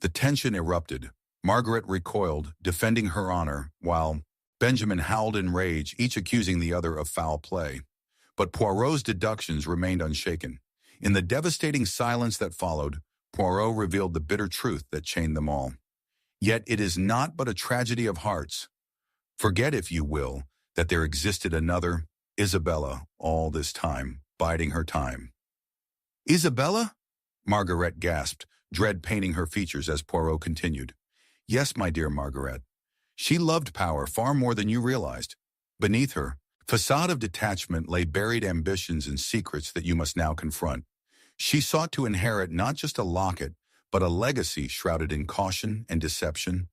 The tension erupted. Margaret recoiled, defending her honor, while Benjamin howled in rage, each accusing the other of foul play. But Poirot's deductions remained unshaken. In the devastating silence that followed, Poirot revealed the bitter truth that chained them all. Yet it is not but a tragedy of hearts. Forget, if you will, that there existed another Isabella all this time, biding her time. Isabella? Margaret gasped, dread painting her features as Poirot continued. Yes, my dear Margaret. She loved power far more than you realized. Beneath her facade of detachment lay buried ambitions and secrets that you must now confront. She sought to inherit not just a locket, but a legacy shrouded in caution and deception.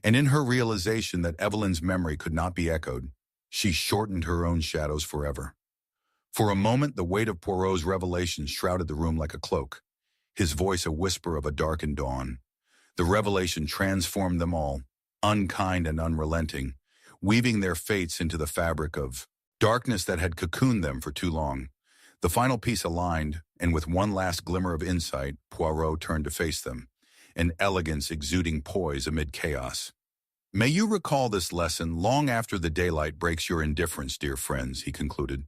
And in her realization that Evelyn's memory could not be echoed, she shortened her own shadows forever. For a moment, the weight of Poirot's revelation shrouded the room like a cloak, his voice a whisper of a darkened dawn. The revelation transformed them all, unkind and unrelenting, weaving their fates into the fabric of darkness that had cocooned them for too long. The final piece aligned, and with one last glimmer of insight, Poirot turned to face them, an elegance exuding poise amid chaos. May you recall this lesson long after the daylight breaks your indifference, dear friends, he concluded.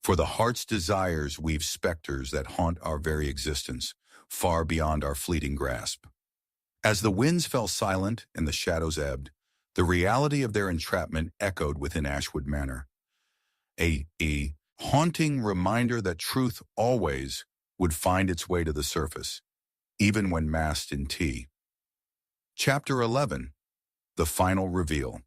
For the heart's desires weave specters that haunt our very existence, far beyond our fleeting grasp. As the winds fell silent and the shadows ebbed, the reality of their entrapment echoed within Ashwood Manor. A haunting reminder that truth always would find its way to the surface, even when masked in tea. Chapter 11. The Final Reveal.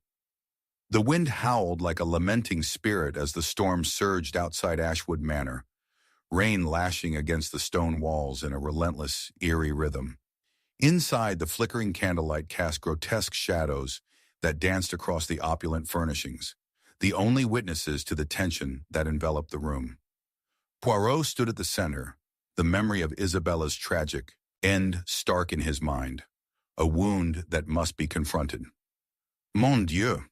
The wind howled like a lamenting spirit as the storm surged outside Ashwood Manor, rain lashing against the stone walls in a relentless, eerie rhythm. Inside, the flickering candlelight cast grotesque shadows that danced across the opulent furnishings, the only witnesses to the tension that enveloped the room. Poirot stood at the center, the memory of Isabella's tragic end stark in his mind, a wound that must be confronted. Mon Dieu,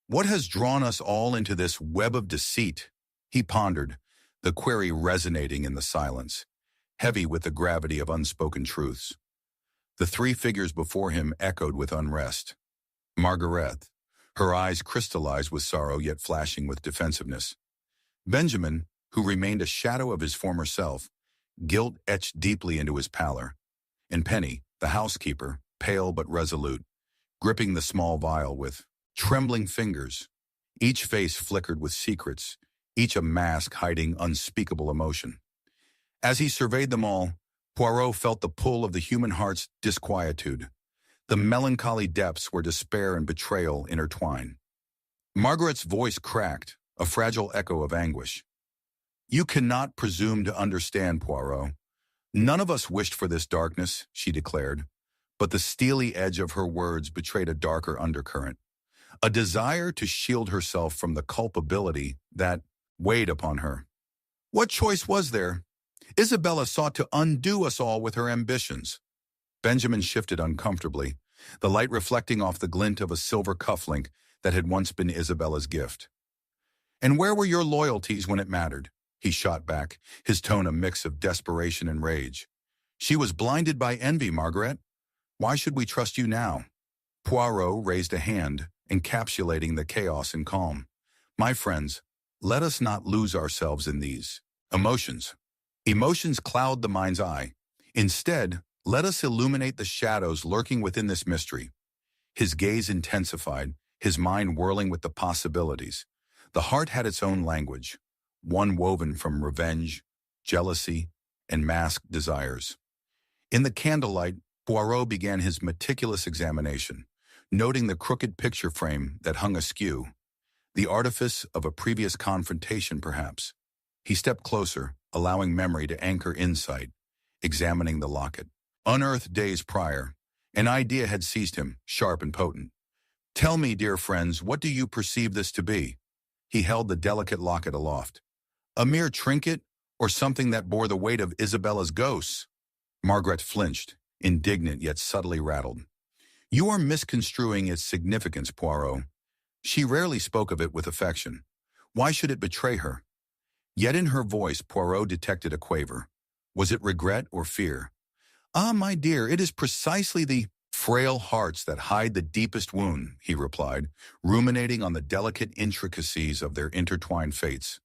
what has drawn us all into this web of deceit? He pondered, the query resonating in the silence, heavy with the gravity of unspoken truths. The three figures before him echoed with unrest. Margaret, her eyes crystallized with sorrow yet flashing with defensiveness. Benjamin, who remained a shadow of his former self, guilt etched deeply into his pallor. And Penny, the housekeeper, pale but resolute, gripping the small vial with trembling fingers. Each face flickered with secrets, each a mask hiding unspeakable emotion. As he surveyed them all, Poirot felt the pull of the human heart's disquietude, the melancholy depths where despair and betrayal intertwine. Margaret's voice cracked, a fragile echo of anguish. You cannot presume to understand, Poirot. None of us wished for this darkness, she declared, but the steely edge of her words betrayed a darker undercurrent, a desire to shield herself from the culpability that weighed upon her. What choice was there? Isabella sought to undo us all with her ambitions. Benjamin shifted uncomfortably, the light reflecting off the glint of a silver cufflink that had once been Isabella's gift. And where were your loyalties when it mattered? He shot back, his tone a mix of desperation and rage. She was blinded by envy, Margaret. Why should we trust you now? Poirot raised a hand, encapsulating the chaos and calm. My friends, let us not lose ourselves in these emotions. Emotions cloud the mind's eye. Instead, let us illuminate the shadows lurking within this mystery. His gaze intensified, his mind whirling with the possibilities. The heart had its own language, one woven from revenge, jealousy, and masked desires. In the candlelight, Poirot began his meticulous examination, noting the crooked picture frame that hung askew, the artifice of a previous confrontation perhaps. He stepped closer, allowing memory to anchor insight, examining the locket. Unearthed days prior, an idea had seized him, sharp and potent. Tell me, dear friends, what do you perceive this to be? He held the delicate locket aloft. A mere trinket, or something that bore the weight of Isabella's ghosts? Margaret flinched, indignant yet subtly rattled. You are misconstruing its significance, Poirot. She rarely spoke of it with affection. Why should it betray her? Yet in her voice, Poirot detected a quaver. Was it regret or fear? Ah, my dear, it is precisely the frail hearts that hide the deepest wound, he replied, ruminating on the delicate intricacies of their intertwined fates.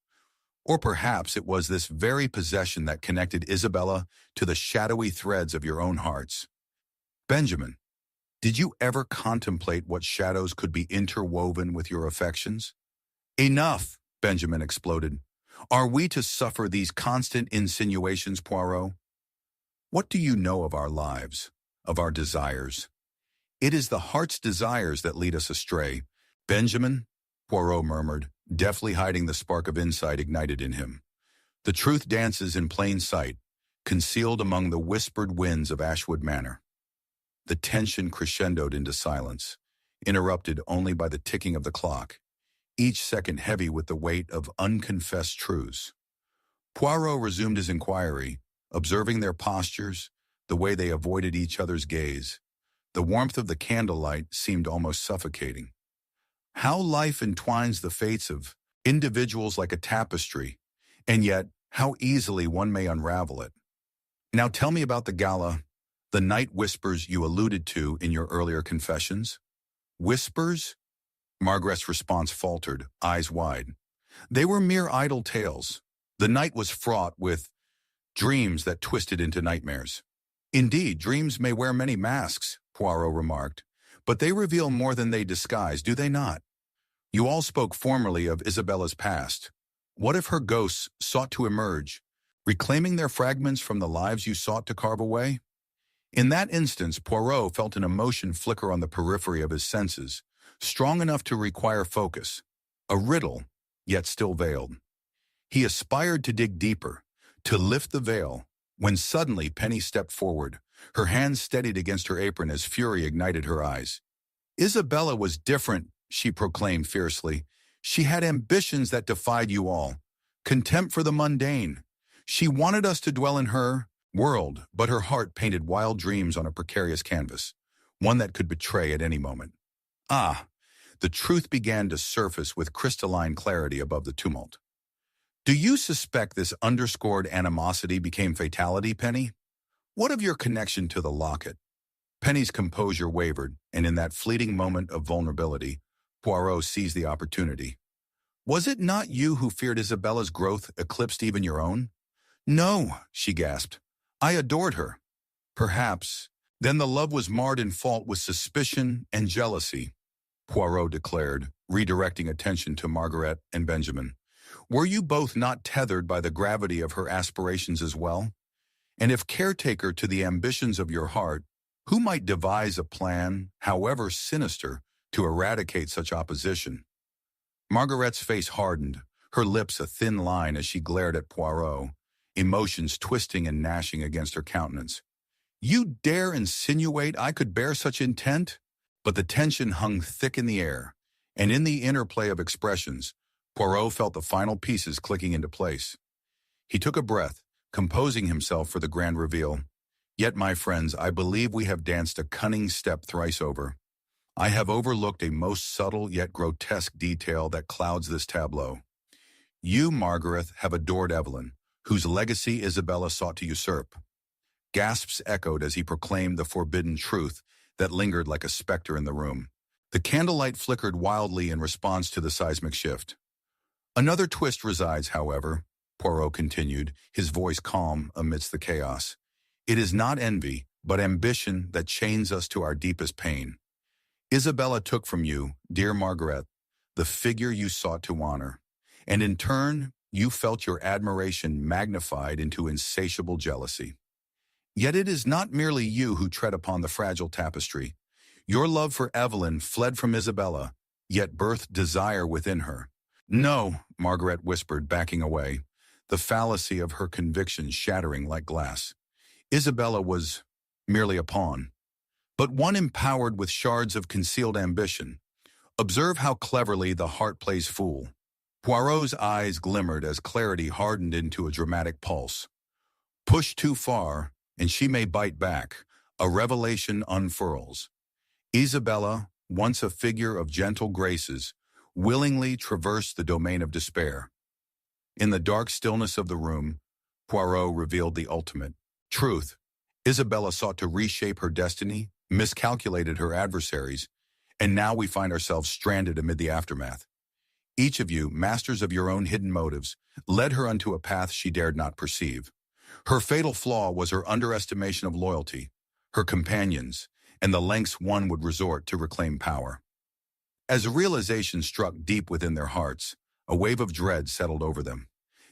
Or perhaps it was this very possession that connected Isabella to the shadowy threads of your own hearts. Benjamin, did you ever contemplate what shadows could be interwoven with your affections? Enough, Benjamin exploded. Are we to suffer these constant insinuations, Poirot? What do you know of our lives, of our desires? It is the heart's desires that lead us astray. Benjamin, Poirot murmured, deftly hiding the spark of insight ignited in him. The truth dances in plain sight, concealed among the whispered winds of Ashwood Manor. The tension crescendoed into silence, interrupted only by the ticking of the clock, each second heavy with the weight of unconfessed truths. Poirot resumed his inquiry, observing their postures, the way they avoided each other's gaze. The warmth of the candlelight seemed almost suffocating. How life entwines the fates of individuals like a tapestry, and yet how easily one may unravel it. Now tell me about the gala, the night whispers you alluded to in your earlier confessions. Whispers? Margaret's response faltered, eyes wide. They were mere idle tales. The night was fraught with dreams that twisted into nightmares. Indeed, dreams may wear many masks, Poirot remarked, but they reveal more than they disguise, do they not? You all spoke formerly of Isabella's past. What if her ghosts sought to emerge, reclaiming their fragments from the lives you sought to carve away? In that instance, Poirot felt an emotion flicker on the periphery of his senses, strong enough to require focus, a riddle, yet still veiled. He aspired to dig deeper, to lift the veil, when suddenly Penny stepped forward, her hands steadied against her apron as fury ignited her eyes. Isabella was different, she proclaimed fiercely. She had ambitions that defied you all, contempt for the mundane. She wanted us to dwell in her world, but her heart painted wild dreams on a precarious canvas, one that could betray at any moment. Ah, the truth began to surface with crystalline clarity above the tumult. Do you suspect this underscored animosity became fatality, Penny? What of your connection to the locket? Penny's composure wavered, and in that fleeting moment of vulnerability, Poirot seized the opportunity. Was it not you who feared Isabella's growth eclipsed even your own? No, she gasped. I adored her. Perhaps. Then the love was marred in fault with suspicion and jealousy, Poirot declared, redirecting attention to Margaret and Benjamin. Were you both not tethered by the gravity of her aspirations as well? And if caretaker to the ambitions of your heart, who might devise a plan, however sinister, to eradicate such opposition? Margaret's face hardened, her lips a thin line as she glared at Poirot, emotions twisting and gnashing against her countenance. You dare insinuate I could bear such intent? But the tension hung thick in the air, and in the interplay of expressions, Poirot felt the final pieces clicking into place. He took a breath, composing himself for the grand reveal. Yet, my friends, I believe we have danced a cunning step thrice over. I have overlooked a most subtle yet grotesque detail that clouds this tableau. You, Margaret, have adored Evelyn, whose legacy Isabella sought to usurp. Gasps echoed as he proclaimed the forbidden truth that lingered like a specter in the room. The candlelight flickered wildly in response to the seismic shift. Another twist resides, however, Poirot continued, his voice calm amidst the chaos. It is not envy, but ambition that chains us to our deepest pain. Isabella took from you, dear Margaret, the figure you sought to honor, and in turn, you felt your admiration magnified into insatiable jealousy. Yet it is not merely you who tread upon the fragile tapestry. Your love for Evelyn fled from Isabella, yet birthed desire within her. No, Margaret whispered, backing away, the fallacy of her convictions shattering like glass. Isabella was merely a pawn, but one empowered with shards of concealed ambition. Observe how cleverly the heart plays fool. Poirot's eyes glimmered as clarity hardened into a dramatic pulse. Push too far, and she may bite back. A revelation unfurls. Isabella, once a figure of gentle graces, willingly traversed the domain of despair. In the dark stillness of the room, Poirot revealed the ultimate truth. Isabella sought to reshape her destiny, miscalculated her adversaries, and now we find ourselves stranded amid the aftermath. Each of you, masters of your own hidden motives, led her onto a path she dared not perceive. Her fatal flaw was her underestimation of loyalty, her companions, and the lengths one would resort to reclaim power. As a realization struck deep within their hearts, a wave of dread settled over them.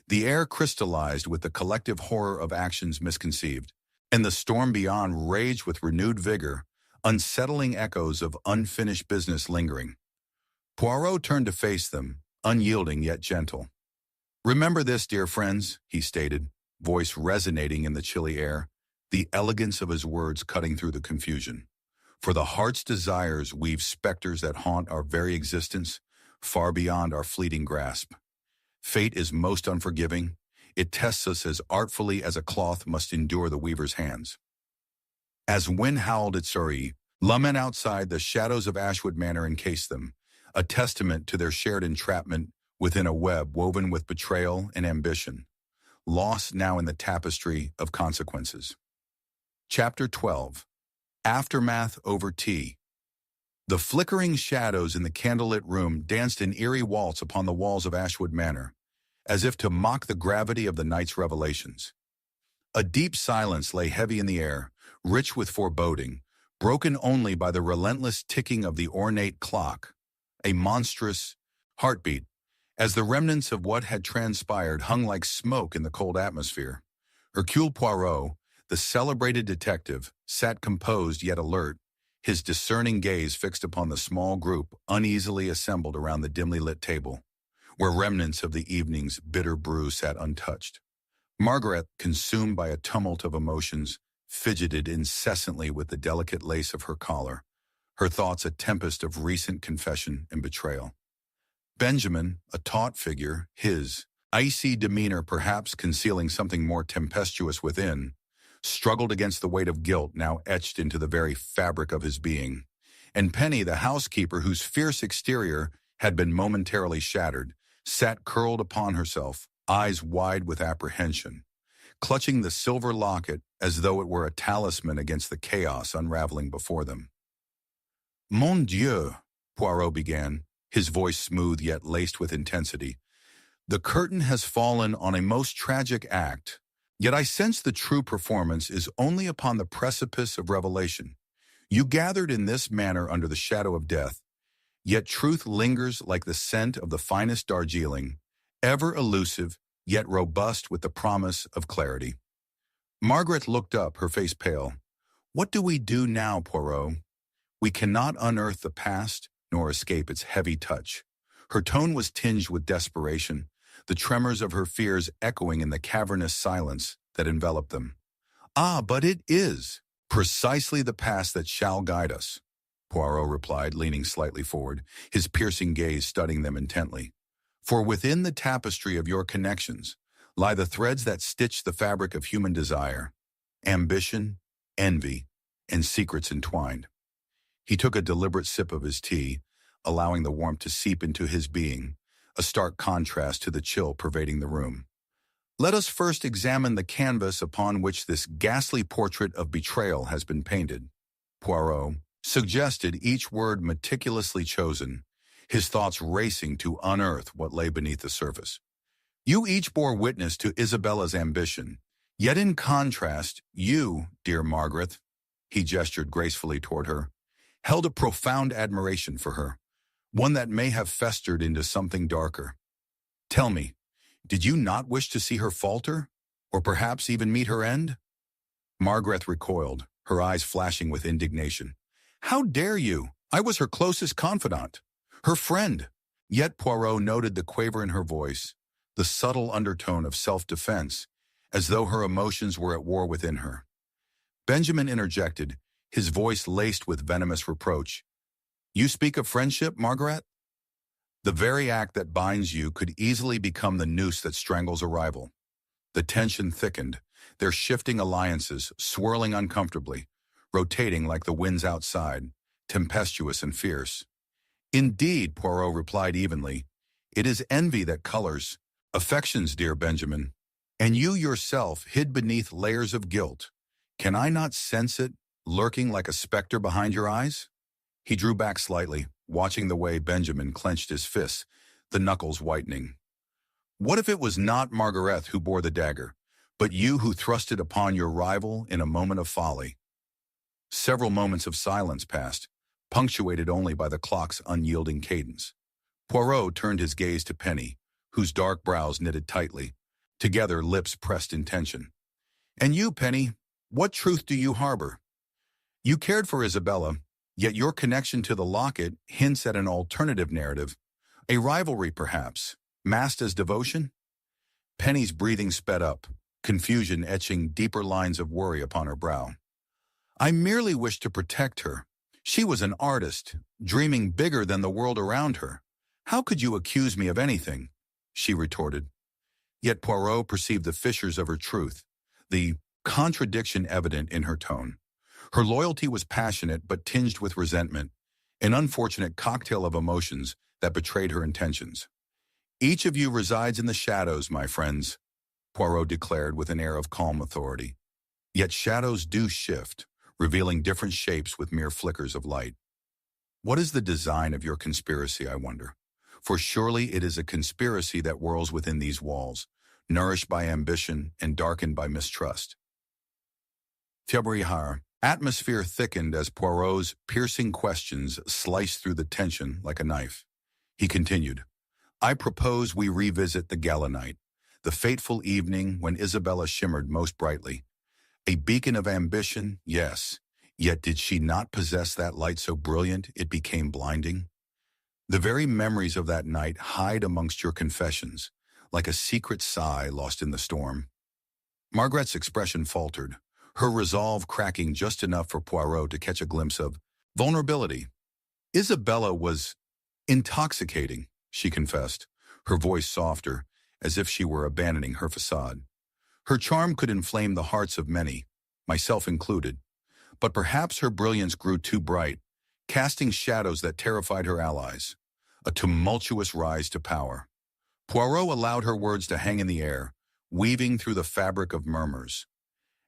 The air crystallized with the collective horror of actions misconceived, and the storm beyond raged with renewed vigor, unsettling echoes of unfinished business lingering. Poirot turned to face them, unyielding yet gentle. Remember this, dear friends, he stated, voice resonating in the chilly air, the elegance of his words cutting through the confusion. For the heart's desires weave specters that haunt our very existence, far beyond our fleeting grasp. Fate is most unforgiving. It tests us as artfully as a cloth must endure the weaver's hands. As wind howled at Surrey, lawmen outside the shadows of Ashwood Manor encased them, a testament to their shared entrapment within a web woven with betrayal and ambition, lost now in the tapestry of consequences. Chapter 12. Aftermath over tea. The flickering shadows in the candlelit room danced an eerie waltz upon the walls of Ashwood Manor, as if to mock the gravity of the night's revelations. A deep silence lay heavy in the air, rich with foreboding, broken only by the relentless ticking of the ornate clock, a monstrous heartbeat, as the remnants of what had transpired hung like smoke in the cold atmosphere. Hercule Poirot, the celebrated detective, sat composed yet alert, his discerning gaze fixed upon the small group uneasily assembled around the dimly lit table, where remnants of the evening's bitter brew sat untouched. Margaret, consumed by a tumult of emotions, fidgeted incessantly with the delicate lace of her collar, her thoughts a tempest of recent confession and betrayal. Benjamin, a taut figure, his icy demeanor perhaps concealing something more tempestuous within, struggled against the weight of guilt now etched into the very fabric of his being. And Penny, the housekeeper whose fierce exterior had been momentarily shattered, sat curled upon herself, eyes wide with apprehension, clutching the silver locket as though it were a talisman against the chaos unraveling before them. Mon Dieu, Poirot began, his voice smooth yet laced with intensity. The curtain has fallen on a most tragic act, yet I sense the true performance is only upon the precipice of revelation. You gathered in this manner under the shadow of death, yet truth lingers like the scent of the finest Darjeeling, ever elusive, yet robust with the promise of clarity. Margaret looked up, her face pale. What do we do now, Poirot? We cannot unearth the past, nor escape its heavy touch. Her tone was tinged with desperation, the tremors of her fears echoing in the cavernous silence that enveloped them. Ah, but it is precisely the past that shall guide us, Poirot replied, leaning slightly forward, his piercing gaze studying them intently. For within the tapestry of your connections lie the threads that stitch the fabric of human desire, ambition, envy, and secrets entwined. He took a deliberate sip of his tea, allowing the warmth to seep into his being, a stark contrast to the chill pervading the room. Let us first examine the canvas upon which this ghastly portrait of betrayal has been painted. Poirot, suggested, each word meticulously chosen, his thoughts racing to unearth what lay beneath the surface. You each bore witness to Isabella's ambition, yet in contrast, you, dear Margaret, he gestured gracefully toward her, held a profound admiration for her, one that may have festered into something darker. Tell me, did you not wish to see her falter, or perhaps even meet her end? Margaret recoiled, her eyes flashing with indignation. How dare you? I was her closest confidant, her friend. Yet Poirot noted the quaver in her voice, the subtle undertone of self-defense, as though her emotions were at war within her. Benjamin interjected, his voice laced with venomous reproach. You speak of friendship, Margaret? The very act that binds you could easily become the noose that strangles a rival. The tension thickened, their shifting alliances swirling uncomfortably, rotating like the winds outside, tempestuous and fierce. Indeed, Poirot replied evenly, it is envy that colors affections, dear Benjamin, and you yourself hid beneath layers of guilt. Can I not sense it, lurking like a specter behind your eyes? He drew back slightly, watching the way Benjamin clenched his fists, the knuckles whitening. What if it was not Margaret who bore the dagger, but you who thrust it upon your rival in a moment of folly? Several moments of silence passed, punctuated only by the clock's unyielding cadence. Poirot turned his gaze to Penny, whose dark brows knitted tightly, together lips pressed in tension. And you, Penny, what truth do you harbor? You cared for Isabella, yet your connection to the locket hints at an alternative narrative, a rivalry perhaps, masked as devotion? Penny's breathing sped up, confusion etching deeper lines of worry upon her brow. I merely wished to protect her. She was an artist, dreaming bigger than the world around her. How could you accuse me of anything? She retorted. Yet Poirot perceived the fissures of her truth, the contradiction evident in her tone. Her loyalty was passionate but tinged with resentment, an unfortunate cocktail of emotions that betrayed her intentions. Each of you resides in the shadows, my friends, Poirot declared with an air of calm authority. Yet shadows do shift, revealing different shapes with mere flickers of light. What is the design of your conspiracy, I wonder? For surely it is a conspiracy that whirls within these walls, nourished by ambition and darkened by mistrust. February atmosphere thickened as Poirot's piercing questions sliced through the tension like a knife. He continued, I propose we revisit the gala night, the fateful evening when Isabella shimmered most brightly. A beacon of ambition, yes, yet did she not possess that light so brilliant it became blinding? The very memories of that night hide amongst your confessions, like a secret sigh lost in the storm. Margaret's expression faltered, her resolve cracking just enough for Poirot to catch a glimpse of vulnerability. Isabella was intoxicating, she confessed, her voice softer, as if she were abandoning her facade. Her charm could inflame the hearts of many, myself included, but perhaps her brilliance grew too bright, casting shadows that terrified her allies, a tumultuous rise to power. Poirot allowed her words to hang in the air, weaving through the fabric of murmurs.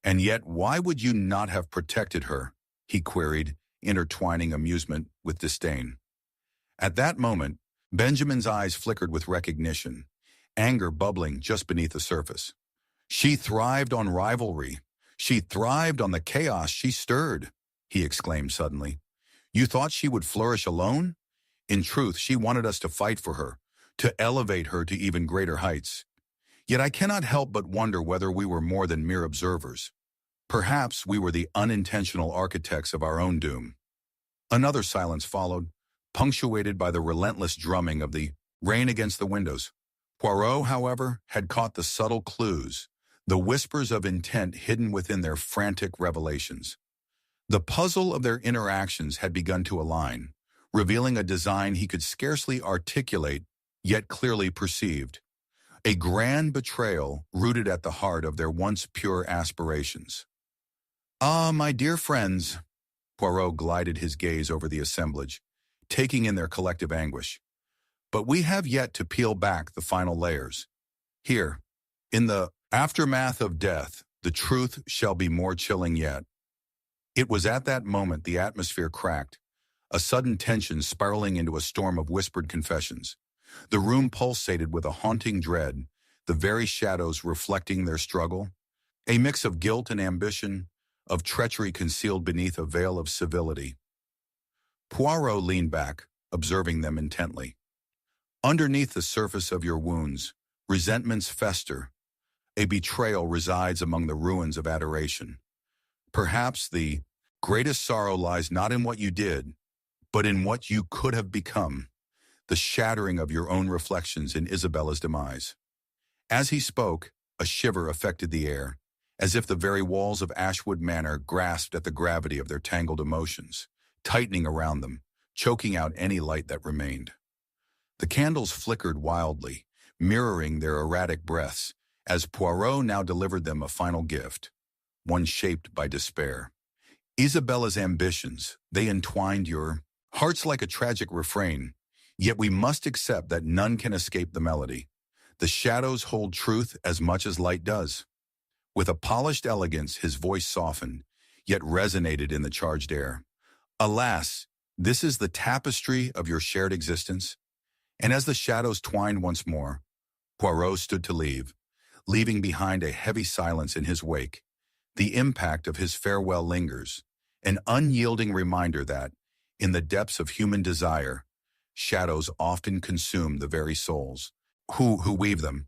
And yet, why would you not have protected her? He queried, intertwining amusement with disdain. At that moment, Benjamin's eyes flickered with recognition, anger bubbling just beneath the surface. She thrived on rivalry. She thrived on the chaos she stirred, he exclaimed suddenly. You thought she would flourish alone? In truth, she wanted us to fight for her, to elevate her to even greater heights. Yet I cannot help but wonder whether we were more than mere observers. Perhaps we were the unintentional architects of our own doom. Another silence followed, punctuated by the relentless drumming of the rain against the windows. Poirot, however, had caught the subtle clues, the whispers of intent hidden within their frantic revelations. The puzzle of their interactions had begun to align, revealing a design he could scarcely articulate, yet clearly perceived. A grand betrayal rooted at the heart of their once pure aspirations. Ah, my dear friends, Poirot glided his gaze over the assemblage, taking in their collective anguish. But we have yet to peel back the final layers. Here, in the aftermath of death, the truth shall be more chilling yet. It was at that moment the atmosphere cracked, a sudden tension spiraling into a storm of whispered confessions. The room pulsated with a haunting dread, the very shadows reflecting their struggle. A mix of guilt and ambition, of treachery concealed beneath a veil of civility. Poirot leaned back, observing them intently. Underneath the surface of your wounds, resentments fester. A betrayal resides among the ruins of adoration. Perhaps the greatest sorrow lies not in what you did, but in what you could have become, the shattering of your own reflections in Isabella's demise. As he spoke, a shiver affected the air, as if the very walls of Ashwood Manor grasped at the gravity of their tangled emotions, tightening around them, choking out any light that remained. The candles flickered wildly, mirroring their erratic breaths, as Poirot now delivered them a final gift, one shaped by despair. Isabella's ambitions, they entwined your hearts like a tragic refrain, yet we must accept that none can escape the melody. The shadows hold truth as much as light does. With a polished elegance, his voice softened, yet resonated in the charged air. Alas, this is the tapestry of your shared existence. And as the shadows twined once more, Poirot stood to leave, leaving behind a heavy silence in his wake. The impact of his farewell lingers, an unyielding reminder that, in the depths of human desire, shadows often consume the very souls who weave them.